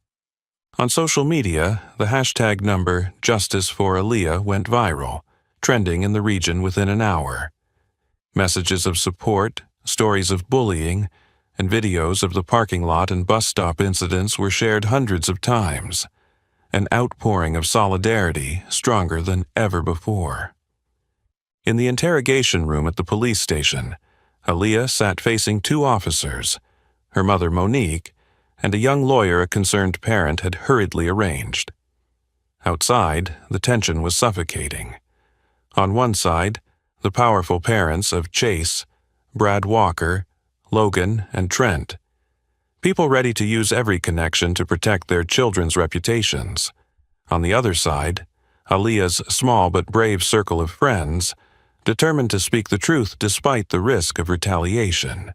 On social media, the hashtag number Justice for Aaliyah went viral, trending in the region within an hour. Messages of support, stories of bullying, and videos of the parking lot and bus stop incidents were shared hundreds of times, an outpouring of solidarity stronger than ever before. In the interrogation room at the police station, Aaliyah sat facing two officers, her mother Monique, and a young lawyer a concerned parent had hurriedly arranged. Outside, the tension was suffocating. On one side, the powerful parents of Chase, Brad Walker, Logan, and Trent, people ready to use every connection to protect their children's reputations. On the other side, Aaliyah's small but brave circle of friends, determined to speak the truth despite the risk of retaliation.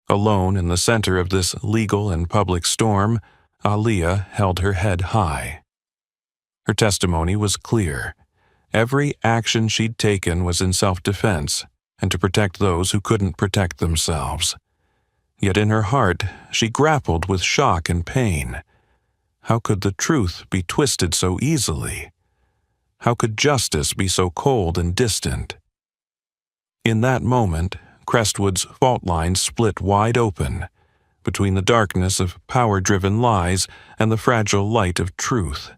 Alone in the center of this legal and public storm, Aaliyah held her head high. Her testimony was clear. Every action she'd taken was in self-defense and to protect those who couldn't protect themselves. Yet in her heart, she grappled with shock and pain. How could the truth be twisted so easily? How could justice be so cold and distant? In that moment, Crestwood's fault lines split wide open between the darkness of power-driven lies and the fragile light of truth.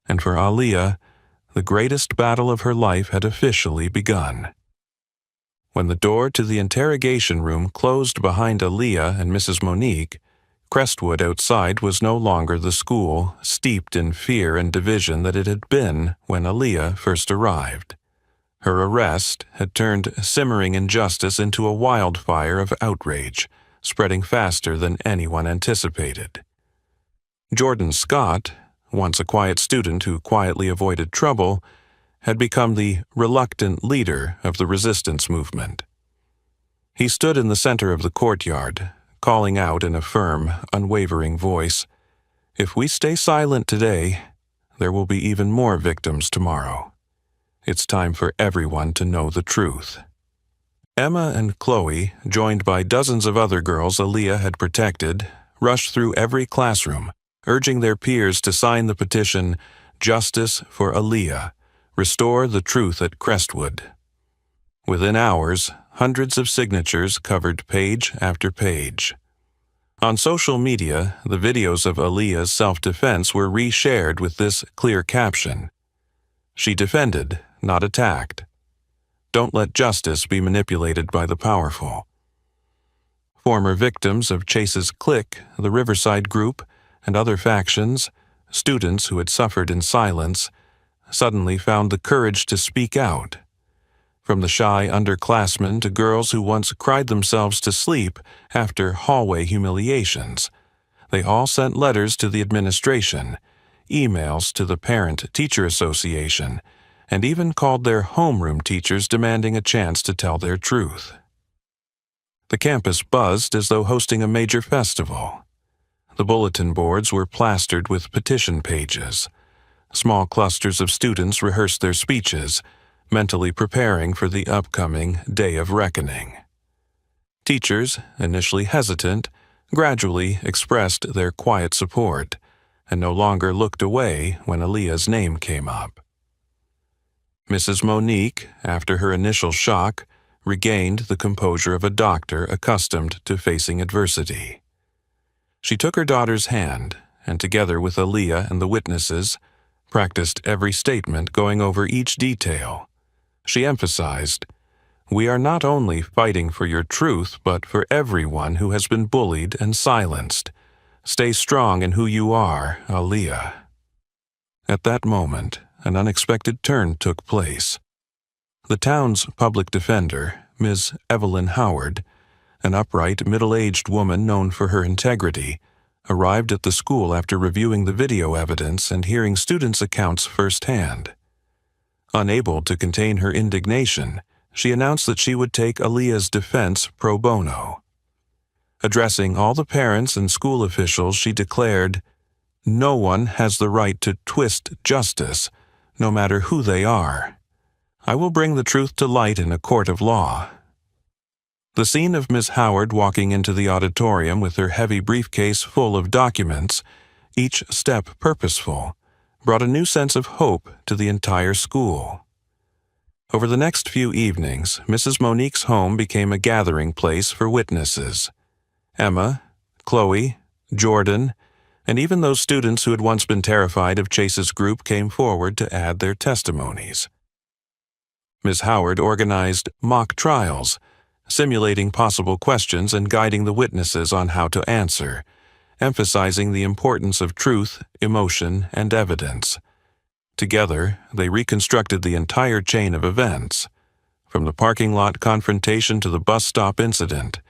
And for Aaliyah, the greatest battle of her life had officially begun. When the door to the interrogation room closed behind Aaliyah and Mrs. Monique, Crestwood outside was no longer the school steeped in fear and division that it had been when Aaliyah first arrived. Her arrest had turned simmering injustice into a wildfire of outrage, spreading faster than anyone anticipated. Jordan Scott, once a quiet student who quietly avoided trouble, had become the reluctant leader of the resistance movement. He stood in the center of the courtyard, calling out in a firm, unwavering voice, "If we stay silent today, there will be even more victims tomorrow. It's time for everyone to know the truth." Emma and Chloe, joined by dozens of other girls Aaliyah had protected, rushed through every classroom, urging their peers to sign the petition, "Justice for Aaliyah, Restore the Truth at Crestwood." Within hours, hundreds of signatures covered page after page. On social media, the videos of Aaliyah's self-defense were reshared with this clear caption: "She defended, not attacked. Don't let justice be manipulated by the powerful." Former victims of Chase's clique, the Riverside Group, and other factions, students who had suffered in silence, suddenly found the courage to speak out. From the shy underclassmen to girls who once cried themselves to sleep after hallway humiliations, they all sent letters to the administration, emails to the Parent-Teacher Association, and even called their homeroom teachers demanding a chance to tell their truth. The campus buzzed as though hosting a major festival. The bulletin boards were plastered with petition pages. Small clusters of students rehearsed their speeches, mentally preparing for the upcoming day of reckoning. Teachers, initially hesitant, gradually expressed their quiet support and no longer looked away when Aaliyah's name came up. Mrs. Monique, after her initial shock, regained the composure of a doctor accustomed to facing adversity. She took her daughter's hand and, together with Aaliyah and the witnesses, practiced every statement, going over each detail. She emphasized, "We are not only fighting for your truth, but for everyone who has been bullied and silenced. Stay strong in who you are, Aaliyah." At that moment, an unexpected turn took place. The town's public defender, Ms. Evelyn Howard, an upright, middle-aged woman known for her integrity, arrived at the school after reviewing the video evidence and hearing students' accounts firsthand. Unable to contain her indignation, she announced that she would take Aaliyah's defense pro bono. Addressing all the parents and school officials, she declared, "No one has the right to twist justice, no matter who they are. I will bring the truth to light in a court of law." The scene of Ms. Howard walking into the auditorium with her heavy briefcase full of documents, each step purposeful, brought a new sense of hope to the entire school. Over the next few evenings, Mrs. Monique's home became a gathering place for witnesses. Emma, Chloe, Jordan, and even those students who had once been terrified of Chase's group came forward to add their testimonies. Ms. Howard organized mock trials, simulating possible questions and guiding the witnesses on how to answer, emphasizing the importance of truth, emotion, and evidence. Together, they reconstructed the entire chain of events, from the parking lot confrontation to the bus stop incident,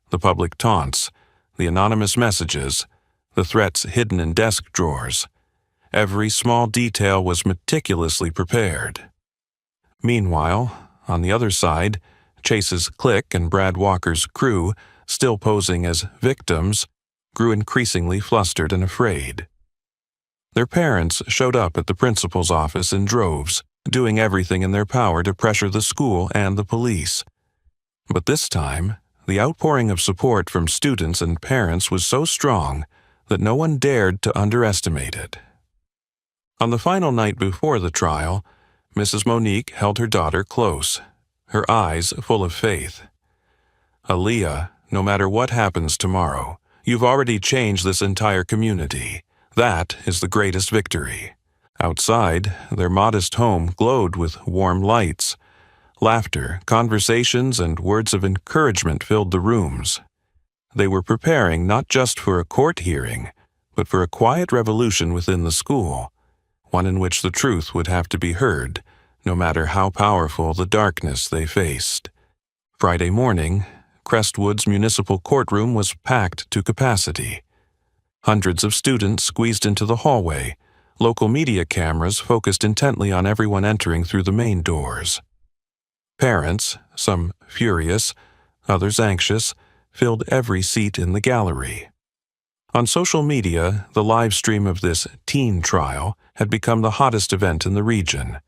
the public taunts, the anonymous messages, the threats hidden in desk drawers. Every small detail was meticulously prepared. Meanwhile, on the other side, Chase's clique and Brad Walker's crew, still posing as victims, grew increasingly flustered and afraid. Their parents showed up at the principal's office in droves, doing everything in their power to pressure the school and the police. But this time, the outpouring of support from students and parents was so strong that no one dared to underestimate it. On the final night before the trial, Mrs. Monique held her daughter close, her eyes full of faith. "Aaliyah, no matter what happens tomorrow, you've already changed this entire community. That is the greatest victory." Outside, their modest home glowed with warm lights. Laughter, conversations, and words of encouragement filled the rooms. They were preparing not just for a court hearing, but for a quiet revolution within the school, one in which the truth would have to be heard, no matter how powerful the darkness they faced. Friday morning, Crestwood's municipal courtroom was packed to capacity. Hundreds of students squeezed into the hallway, local media cameras focused intently on everyone entering through the main doors. Parents, some furious, others anxious, filled every seat in the gallery. On social media, the live stream of this teen trial had become the hottest event in the region,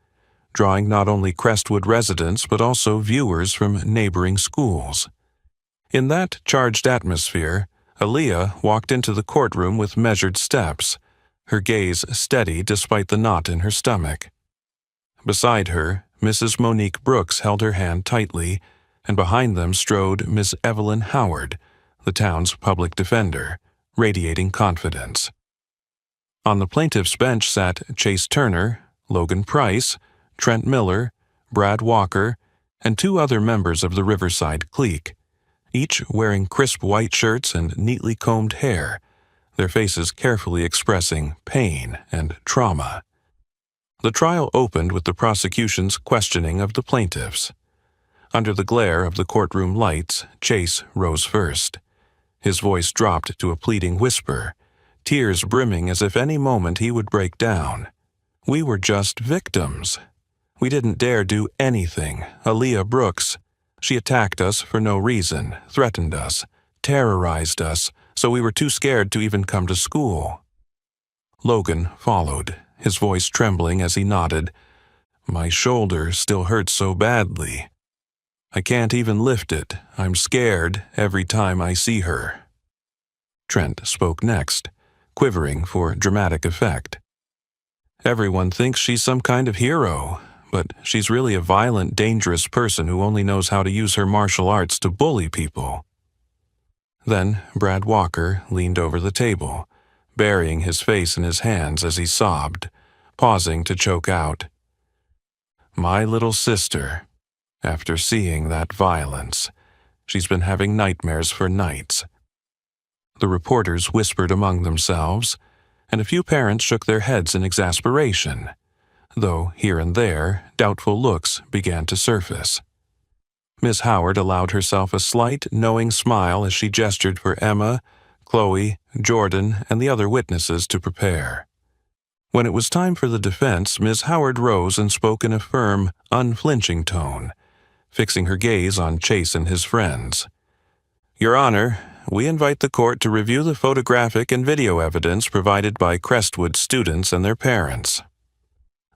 drawing not only Crestwood residents but also viewers from neighboring schools. In that charged atmosphere, Aaliyah walked into the courtroom with measured steps, her gaze steady despite the knot in her stomach. Beside her, Mrs. Monique Brooks held her hand tightly, and behind them strode Miss Evelyn Howard, the town's public defender, radiating confidence. On the plaintiff's bench sat Chase Turner, Logan Price, Trent Miller, Brad Walker, and 2 other members of the Riverside clique, each wearing crisp white shirts and neatly combed hair, their faces carefully expressing pain and trauma. The trial opened with the prosecution's questioning of the plaintiffs. Under the glare of the courtroom lights, Chase rose first. His voice dropped to a pleading whisper, tears brimming as if any moment he would break down. "We were just victims. We didn't dare do anything. Aaliyah Brooks. She attacked us for no reason, threatened us, terrorized us, so we were too scared to even come to school." Logan followed, his voice trembling as he nodded. "My shoulder still hurts so badly. I can't even lift it. I'm scared every time I see her." Trent spoke next, quivering for dramatic effect. "Everyone thinks she's some kind of hero, but she's really a violent, dangerous person who only knows how to use her martial arts to bully people." Then Brad Walker leaned over the table, burying his face in his hands as he sobbed, pausing to choke out, "My little sister. After seeing that violence, she's been having nightmares for nights." The reporters whispered among themselves, and a few parents shook their heads in exasperation, though here and there doubtful looks began to surface. Miss Howard allowed herself a slight, knowing smile as she gestured for Emma, Chloe, Jordan, and the other witnesses to prepare. When it was time for the defense, Miss Howard rose and spoke in a firm, unflinching tone, fixing her gaze on Chase and his friends. "Your Honor, we invite the court to review the photographic and video evidence provided by Crestwood students and their parents."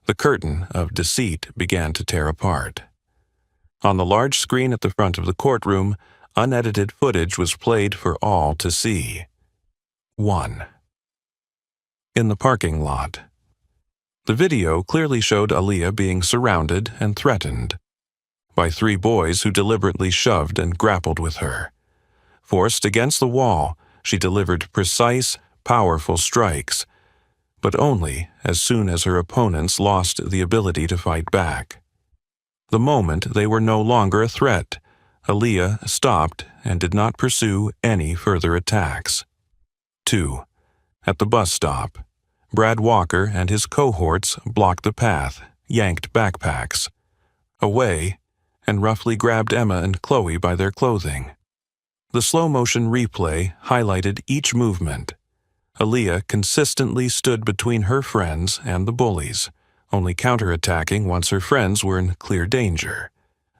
The curtain of deceit began to tear apart. On the large screen at the front of the courtroom, unedited footage was played for all to see. 1. In the parking lot. The video clearly showed Aaliyah being surrounded and threatened by 3 boys who deliberately shoved and grappled with her. Forced against the wall, she delivered precise, powerful strikes, but only as soon as her opponents lost the ability to fight back. The moment they were no longer a threat, Aaliyah stopped and did not pursue any further attacks. 2. At the bus stop, Brad Walker and his cohorts blocked the path, yanked backpacks away, and roughly grabbed Emma and Chloe by their clothing. The slow-motion replay highlighted each movement. Aaliyah consistently stood between her friends and the bullies, only counterattacking once her friends were in clear danger.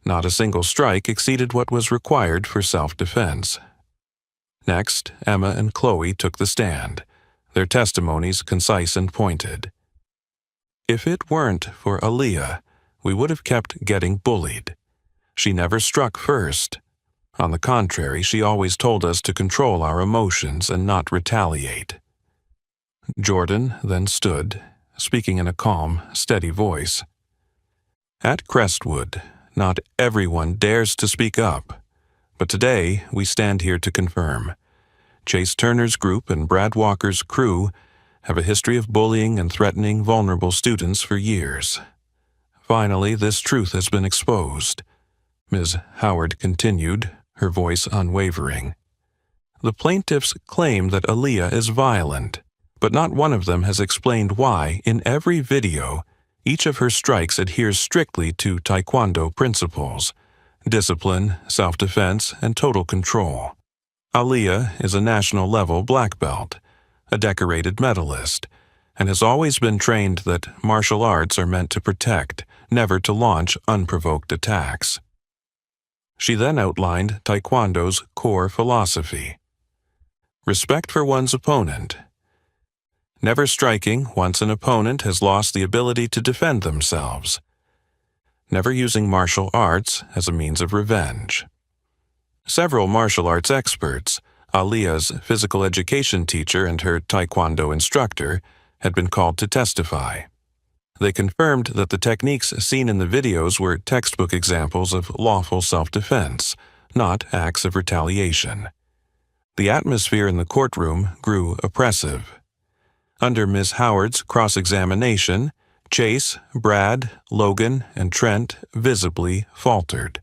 Not a single strike exceeded what was required for self-defense. Next, Emma and Chloe took the stand, their testimonies concise and pointed. "If it weren't for Aaliyah, we would have kept getting bullied. She never struck first. On the contrary, she always told us to control our emotions and not retaliate." Jordan then stood, speaking in a calm, steady voice. "At Crestwood, not everyone dares to speak up, but today we stand here to confirm. Chase Turner's group and Brad Walker's crew have a history of bullying and threatening vulnerable students for years. Finally, this truth has been exposed," Ms. Howard continued, her voice unwavering. "The plaintiffs claim that Aaliyah is violent, but not one of them has explained why, in every video, each of her strikes adheres strictly to Taekwondo principles: discipline, self-defense, and total control. Aaliyah is a national-level black belt, a decorated medalist, and has always been trained that martial arts are meant to protect, never to launch unprovoked attacks." She then outlined Taekwondo's core philosophy: respect for one's opponent, never striking once an opponent has lost the ability to defend themselves, never using martial arts as a means of revenge. Several martial arts experts, Aaliyah's physical education teacher and her Taekwondo instructor, had been called to testify. They confirmed that the techniques seen in the videos were textbook examples of lawful self-defense, not acts of retaliation. The atmosphere in the courtroom grew oppressive. Under Ms. Howard's cross-examination, Chase, Brad, Logan, and Trent visibly faltered.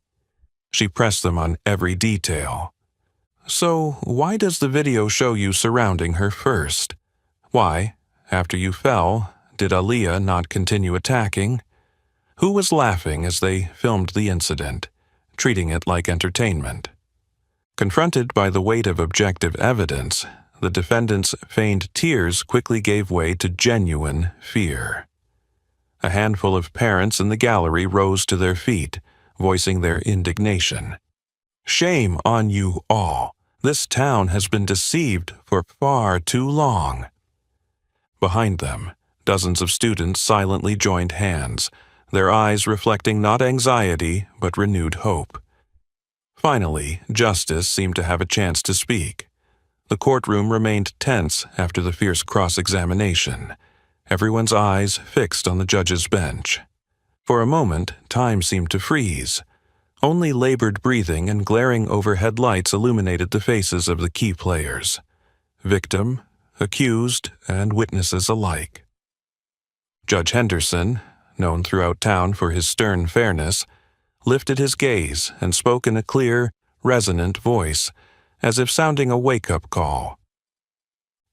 She pressed them on every detail. "So, why does the video show you surrounding her first? Why, after you fell, did Aaliyah not continue attacking? Who was laughing as they filmed the incident, treating it like entertainment?" Confronted by the weight of objective evidence, the defendants' feigned tears quickly gave way to genuine fear. A handful of parents in the gallery rose to their feet, voicing their indignation. "Shame on you all! This town has been deceived for far too long." Behind them, dozens of students silently joined hands, their eyes reflecting not anxiety but renewed hope. Finally, justice seemed to have a chance to speak. The courtroom remained tense after the fierce cross-examination, everyone's eyes fixed on the judge's bench. For a moment, time seemed to freeze. Only labored breathing and glaring overhead lights illuminated the faces of the key players: victim, accused, and witnesses alike. Judge Henderson, known throughout town for his stern fairness, lifted his gaze and spoke in a clear, resonant voice, as if sounding a wake-up call.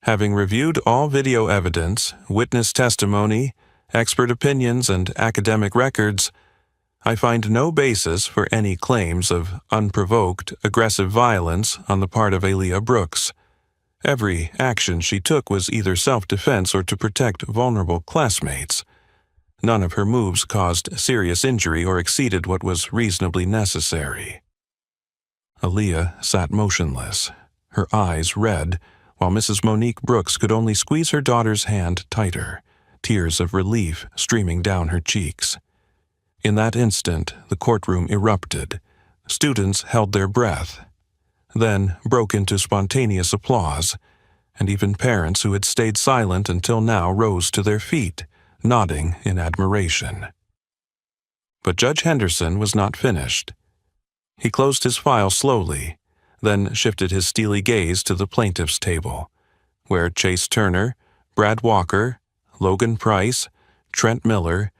"Having reviewed all video evidence, witness testimony, expert opinions, and academic records, I find no basis for any claims of unprovoked, aggressive violence on the part of Aaliyah Brooks. Every action she took was either self-defense or to protect vulnerable classmates. None of her moves caused serious injury or exceeded what was reasonably necessary." Aaliyah sat motionless, her eyes red, while Mrs. Monique Brooks could only squeeze her daughter's hand tighter, tears of relief streaming down her cheeks. In that instant, the courtroom erupted. Students held their breath, then broke into spontaneous applause, and even parents who had stayed silent until now rose to their feet, nodding in admiration. But Judge Henderson was not finished. He closed his file slowly, then shifted his steely gaze to the plaintiff's table, where Chase Turner, Brad Walker, Logan Price, Trent Miller,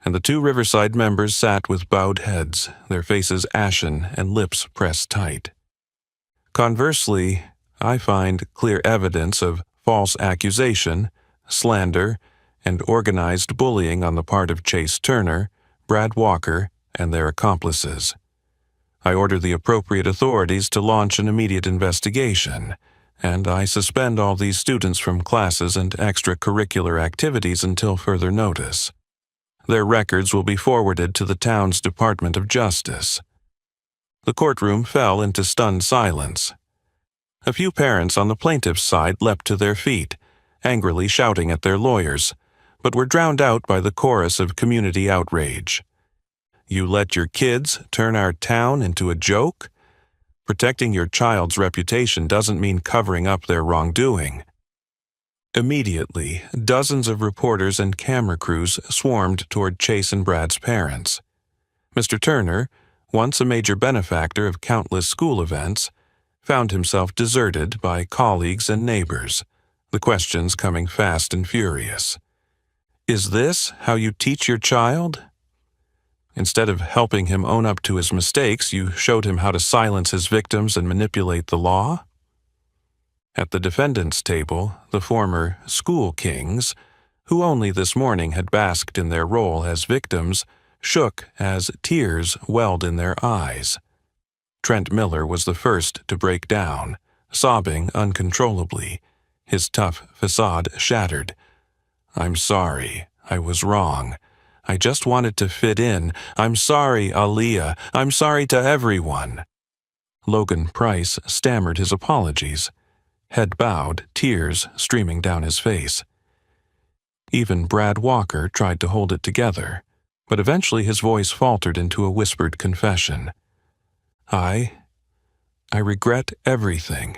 and the two Riverside members sat with bowed heads, their faces ashen and lips pressed tight. Conversely, I find clear evidence of false accusation, slander, and organized bullying on the part of Chase Turner, Brad Walker, and their accomplices. I order the appropriate authorities to launch an immediate investigation, and I suspend all these students from classes and extracurricular activities until further notice. Their records will be forwarded to the town's Department of Justice. The courtroom fell into stunned silence. A few parents on the plaintiff's side leapt to their feet, angrily shouting at their lawyers, but were drowned out by the chorus of community outrage. "You let your kids turn our town into a joke? Protecting your child's reputation doesn't mean covering up their wrongdoing." Immediately, dozens of reporters and camera crews swarmed toward Chase and Brad's parents. Mr. Turner, once a major benefactor of countless school events, found himself deserted by colleagues and neighbors, the questions coming fast and furious. "Is this how you teach your child?" Instead of helping him own up to his mistakes, you showed him how to silence his victims and manipulate the law? At the defendant's table, the former school kings, who only this morning had basked in their role as victims, shook as tears welled in their eyes. Trent Miller was the first to break down, sobbing uncontrollably, his tough facade shattered. "I'm sorry. I was wrong. I just wanted to fit in. I'm sorry, Aaliyah. I'm sorry to everyone." Logan Price stammered his apologies, head bowed, tears streaming down his face. Even Brad Walker tried to hold it together, but eventually his voice faltered into a whispered confession. I regret everything.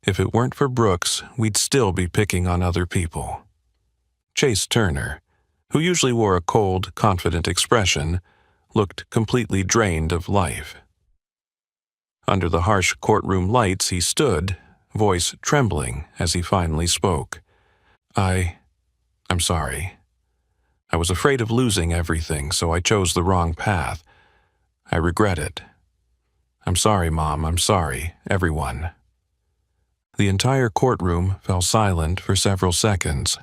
If it weren't for Brooks, we'd still be picking on other people." Chase Turner, who usually wore a cold, confident expression, looked completely drained of life. Under the harsh courtroom lights he stood, voice trembling as he finally spoke. I'm sorry. I was afraid of losing everything, so I chose the wrong path. I regret it. I'm sorry, Mom. I'm sorry, everyone. The entire courtroom fell silent for several seconds.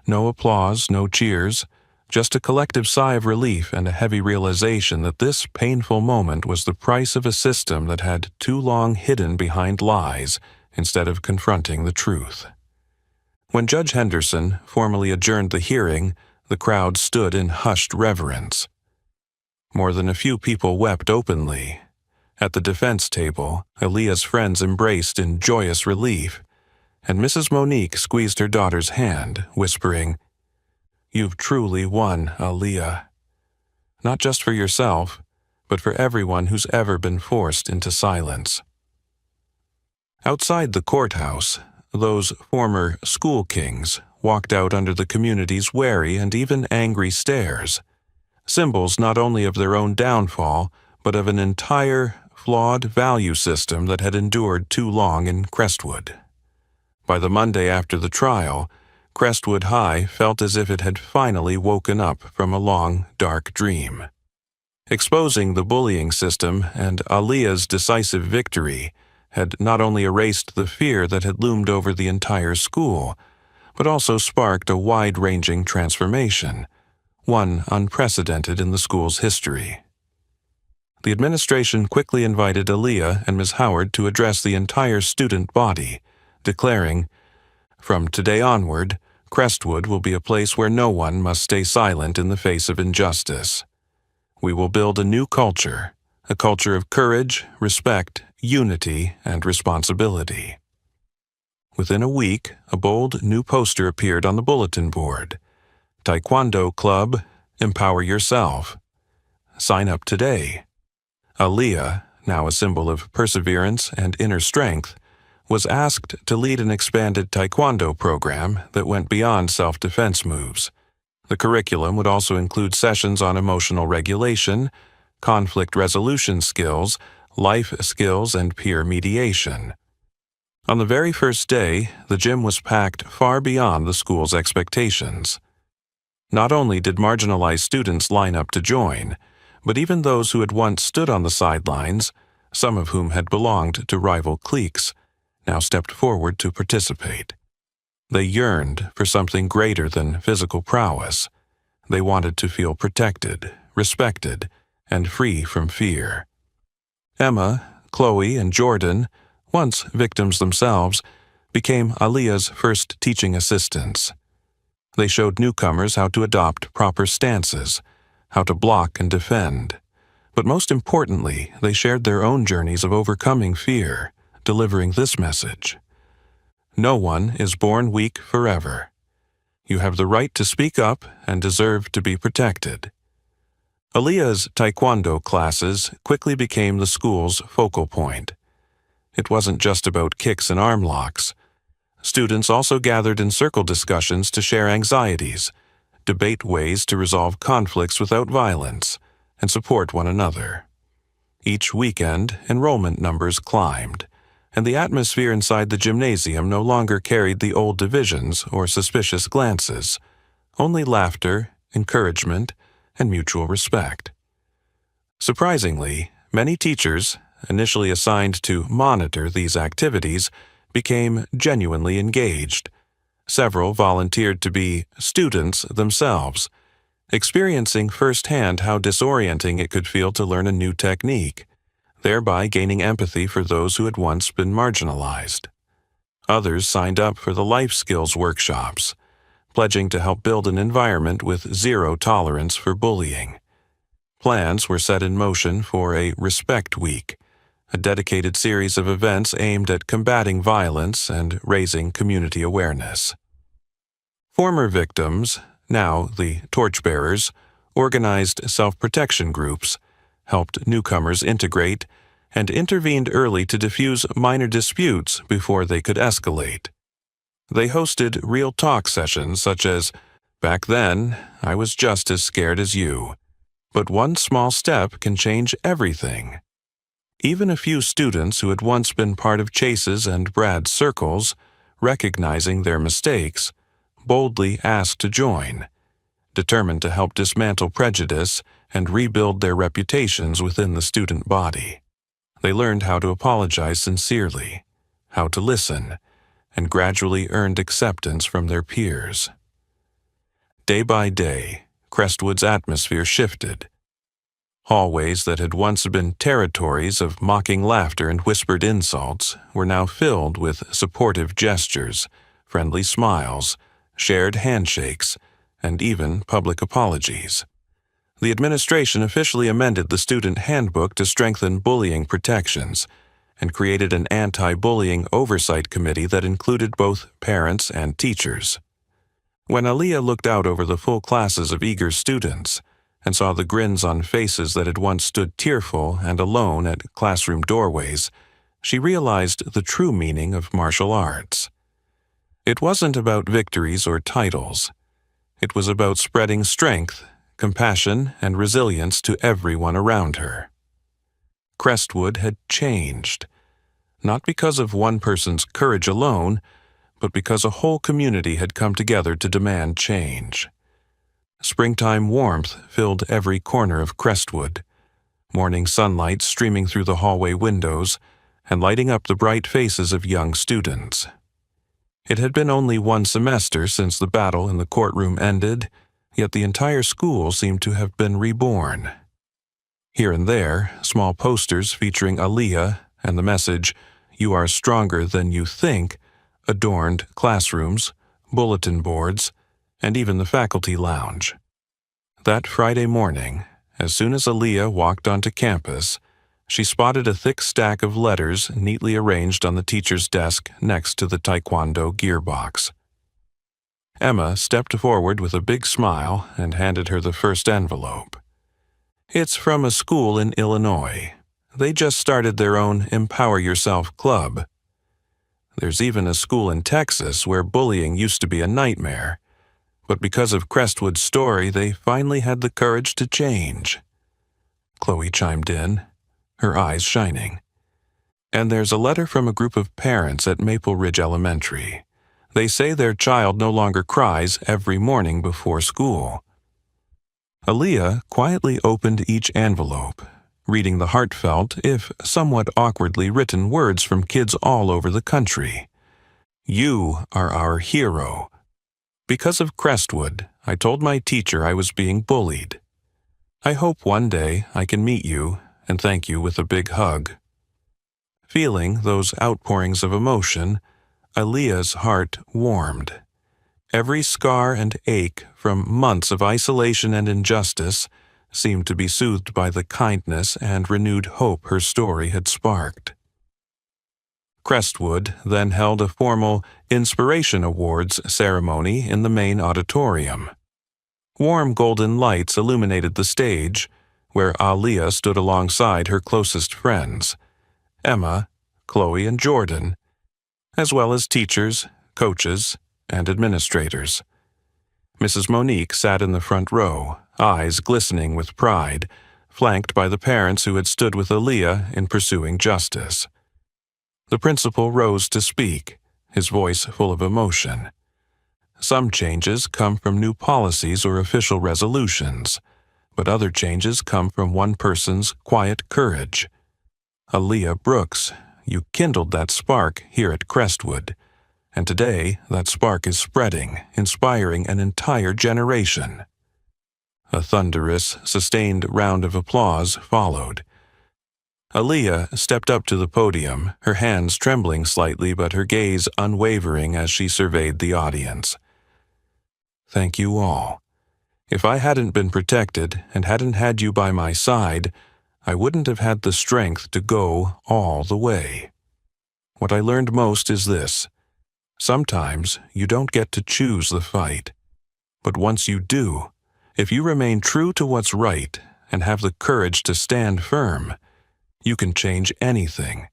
No applause, no cheers, just a collective sigh of relief and a heavy realization that this painful moment was the price of a system that had too long hidden behind lies instead of confronting the truth. When Judge Henderson formally adjourned the hearing, the crowd stood in hushed reverence. More than a few people wept openly. At the defense table, Aaliyah's friends embraced in joyous relief, and Mrs. Monique squeezed her daughter's hand, whispering, "You've truly won, Aaliyah. Not just for yourself, but for everyone who's ever been forced into silence." Outside the courthouse, those former school kings walked out under the community's wary and even angry stares, symbols not only of their own downfall, but of an entire, flawed value system that had endured too long in Crestwood. By the Monday after the trial, Crestwood High felt as if it had finally woken up from a long, dark dream. Exposing the bullying system and Aaliyah's decisive victory had not only erased the fear that had loomed over the entire school, but also sparked a wide-ranging transformation, one unprecedented in the school's history. The administration quickly invited Aaliyah and Ms. Howard to address the entire student body, declaring, "From today onward, Crestwood will be a place where no one must stay silent in the face of injustice. We will build a new culture, a culture of courage, respect, unity, and responsibility." Within a week, a bold new poster appeared on the bulletin board. Taekwondo Club, Empower Yourself. Sign up today. Aaliyah, now a symbol of perseverance and inner strength, was asked to lead an expanded Taekwondo program that went beyond self-defense moves. The curriculum would also include sessions on emotional regulation, conflict resolution skills, life skills, and peer mediation. On the very first day, the gym was packed far beyond the school's expectations. Not only did marginalized students line up to join, but even those who had once stood on the sidelines, some of whom had belonged to rival cliques, now stepped forward to participate. They yearned for something greater than physical prowess. They wanted to feel protected, respected, and free from fear. Emma, Chloe, and Jordan, once victims themselves, became Aaliyah's first teaching assistants. They showed newcomers how to adopt proper stances, how to block and defend. But most importantly, they shared their own journeys of overcoming fear, delivering this message: no one is born weak forever. You have the right to speak up and deserve to be protected. Aaliyah's Taekwondo classes quickly became the school's focal point. It wasn't just about kicks and arm locks. Students also gathered in circle discussions to share anxieties, debate ways to resolve conflicts without violence, and support one another. Each weekend, enrollment numbers climbed, and the atmosphere inside the gymnasium no longer carried the old divisions or suspicious glances, only laughter, encouragement, and mutual respect. Surprisingly, many teachers, initially assigned to monitor these activities, became genuinely engaged. Several volunteered to be students themselves, experiencing firsthand how disorienting it could feel to learn a new technique, thereby gaining empathy for those who had once been marginalized. Others signed up for the life skills workshops, pledging to help build an environment with zero tolerance for bullying. Plans were set in motion for a Respect Week, a dedicated series of events aimed at combating violence and raising community awareness. Former victims, now the torchbearers, organized self-protection groups, helped newcomers integrate, and intervened early to diffuse minor disputes before they could escalate. They hosted real talk sessions such as, Back then, I was just as scared as you. But one small step can change everything. Even a few students who had once been part of Chase's and Brad's circles, recognizing their mistakes, boldly asked to join, determined to help dismantle prejudice and rebuild their reputations within the student body. They learned how to apologize sincerely, how to listen, and gradually earned acceptance from their peers. Day by day, Crestwood's atmosphere shifted. Hallways that had once been territories of mocking laughter and whispered insults were now filled with supportive gestures, friendly smiles, shared handshakes, and even public apologies. The administration officially amended the student handbook to strengthen bullying protections and created an anti-bullying oversight committee that included both parents and teachers. When Aaliyah looked out over the full classes of eager students and saw the grins on faces that had once stood tearful and alone at classroom doorways, she realized the true meaning of martial arts. It wasn't about victories or titles. It was about spreading strength, compassion, and resilience to everyone around her. Crestwood had changed, not because of one person's courage alone, but because a whole community had come together to demand change. Springtime warmth filled every corner of Crestwood, morning sunlight streaming through the hallway windows and lighting up the bright faces of young students. It had been only one semester since the battle in the courtroom ended, yet the entire school seemed to have been reborn. Here and there, small posters featuring Aaliyah and the message, "You are stronger than you think," adorned classrooms, bulletin boards, and even the faculty lounge. That Friday morning, as soon as Aaliyah walked onto campus, she spotted a thick stack of letters neatly arranged on the teacher's desk next to the Taekwondo gearbox. Emma stepped forward with a big smile and handed her the first envelope. "It's from a school in Illinois. They just started their own Empower Yourself club. There's even a school in Texas where bullying used to be a nightmare, but because of Crestwood's story, they finally had the courage to change." Chloe chimed in, her eyes shining. "And there's a letter from a group of parents at Maple Ridge Elementary. They say their child no longer cries every morning before school." Aaliyah quietly opened each envelope, reading the heartfelt, if somewhat awkwardly written words from kids all over the country. "You are our hero. Because of Crestwood, I told my teacher I was being bullied. I hope one day I can meet you and thank you with a big hug." Feeling those outpourings of emotion, Aaliyah's heart warmed. Every scar and ache from months of isolation and injustice seemed to be soothed by the kindness and renewed hope her story had sparked. Crestwood then held a formal Inspiration Awards ceremony in the main auditorium. Warm golden lights illuminated the stage, where Aaliyah stood alongside her closest friends, Emma, Chloe, and Jordan, as well as teachers, coaches, and administrators. Mrs. Monique sat in the front row, eyes glistening with pride, flanked by the parents who had stood with Aaliyah in pursuing justice. The principal rose to speak, his voice full of emotion. Some changes come from new policies or official resolutions, but other changes come from one person's quiet courage. Aaliyah Brooks, you kindled that spark here at Crestwood, and today that spark is spreading, inspiring an entire generation. A thunderous, sustained round of applause followed. Aaliyah stepped up to the podium, her hands trembling slightly but her gaze unwavering as she surveyed the audience. "Thank you all. If I hadn't been protected and hadn't had you by my side, I wouldn't have had the strength to go all the way. What I learned most is this: sometimes you don't get to choose the fight. But once you do, if you remain true to what's right and have the courage to stand firm, you can change anything.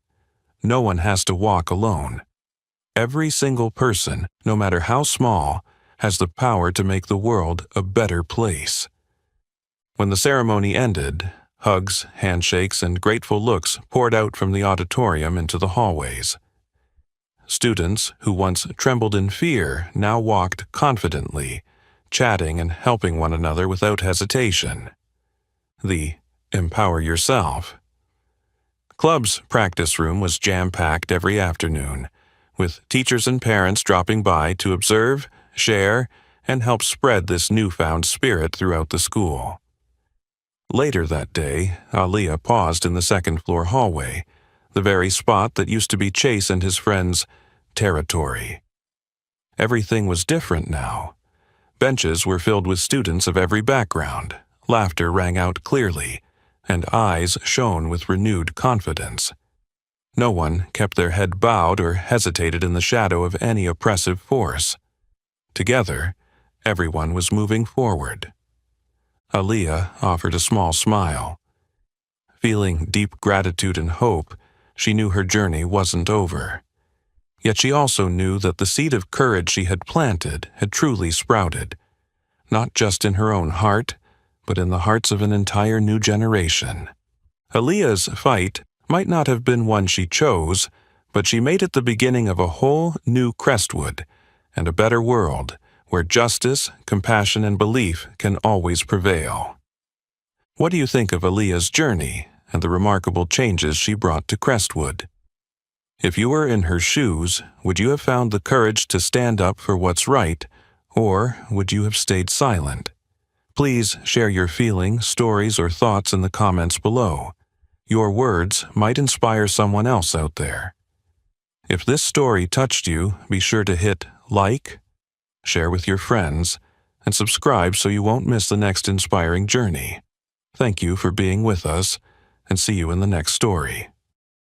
No one has to walk alone. Every single person, no matter how small, has the power to make the world a better place. When the ceremony ended, hugs, handshakes, and grateful looks poured out from the auditorium into the hallways. Students who once trembled in fear now walked confidently, chatting and helping one another without hesitation. The Empower Yourself. Club's practice room was jam-packed every afternoon, with teachers and parents dropping by to observe, share, and help spread this newfound spirit throughout the school. Later that day, Aliyah paused in the second-floor hallway, the very spot that used to be Chase and his friends' territory. Everything was different now. Benches were filled with students of every background, laughter rang out clearly, and eyes shone with renewed confidence. No one kept their head bowed or hesitated in the shadow of any oppressive force. Together, everyone was moving forward. Aliyah offered a small smile. Feeling deep gratitude and hope, she knew her journey wasn't over. Yet she also knew that the seed of courage she had planted had truly sprouted, not just in her own heart, but in the hearts of an entire new generation. Aliyah's fight might not have been one she chose, but she made it the beginning of a whole new Crestwood and a better world where justice, compassion, and belief can always prevail. What do you think of Aliyah's journey and the remarkable changes she brought to Crestwood? If you were in her shoes, would you have found the courage to stand up for what's right, or would you have stayed silent? Please share your feelings, stories, or thoughts in the comments below. Your words might inspire someone else out there. If this story touched you, be sure to hit like, share with your friends, and subscribe so you won't miss the next inspiring journey. Thank you for being with us, and see you in the next story.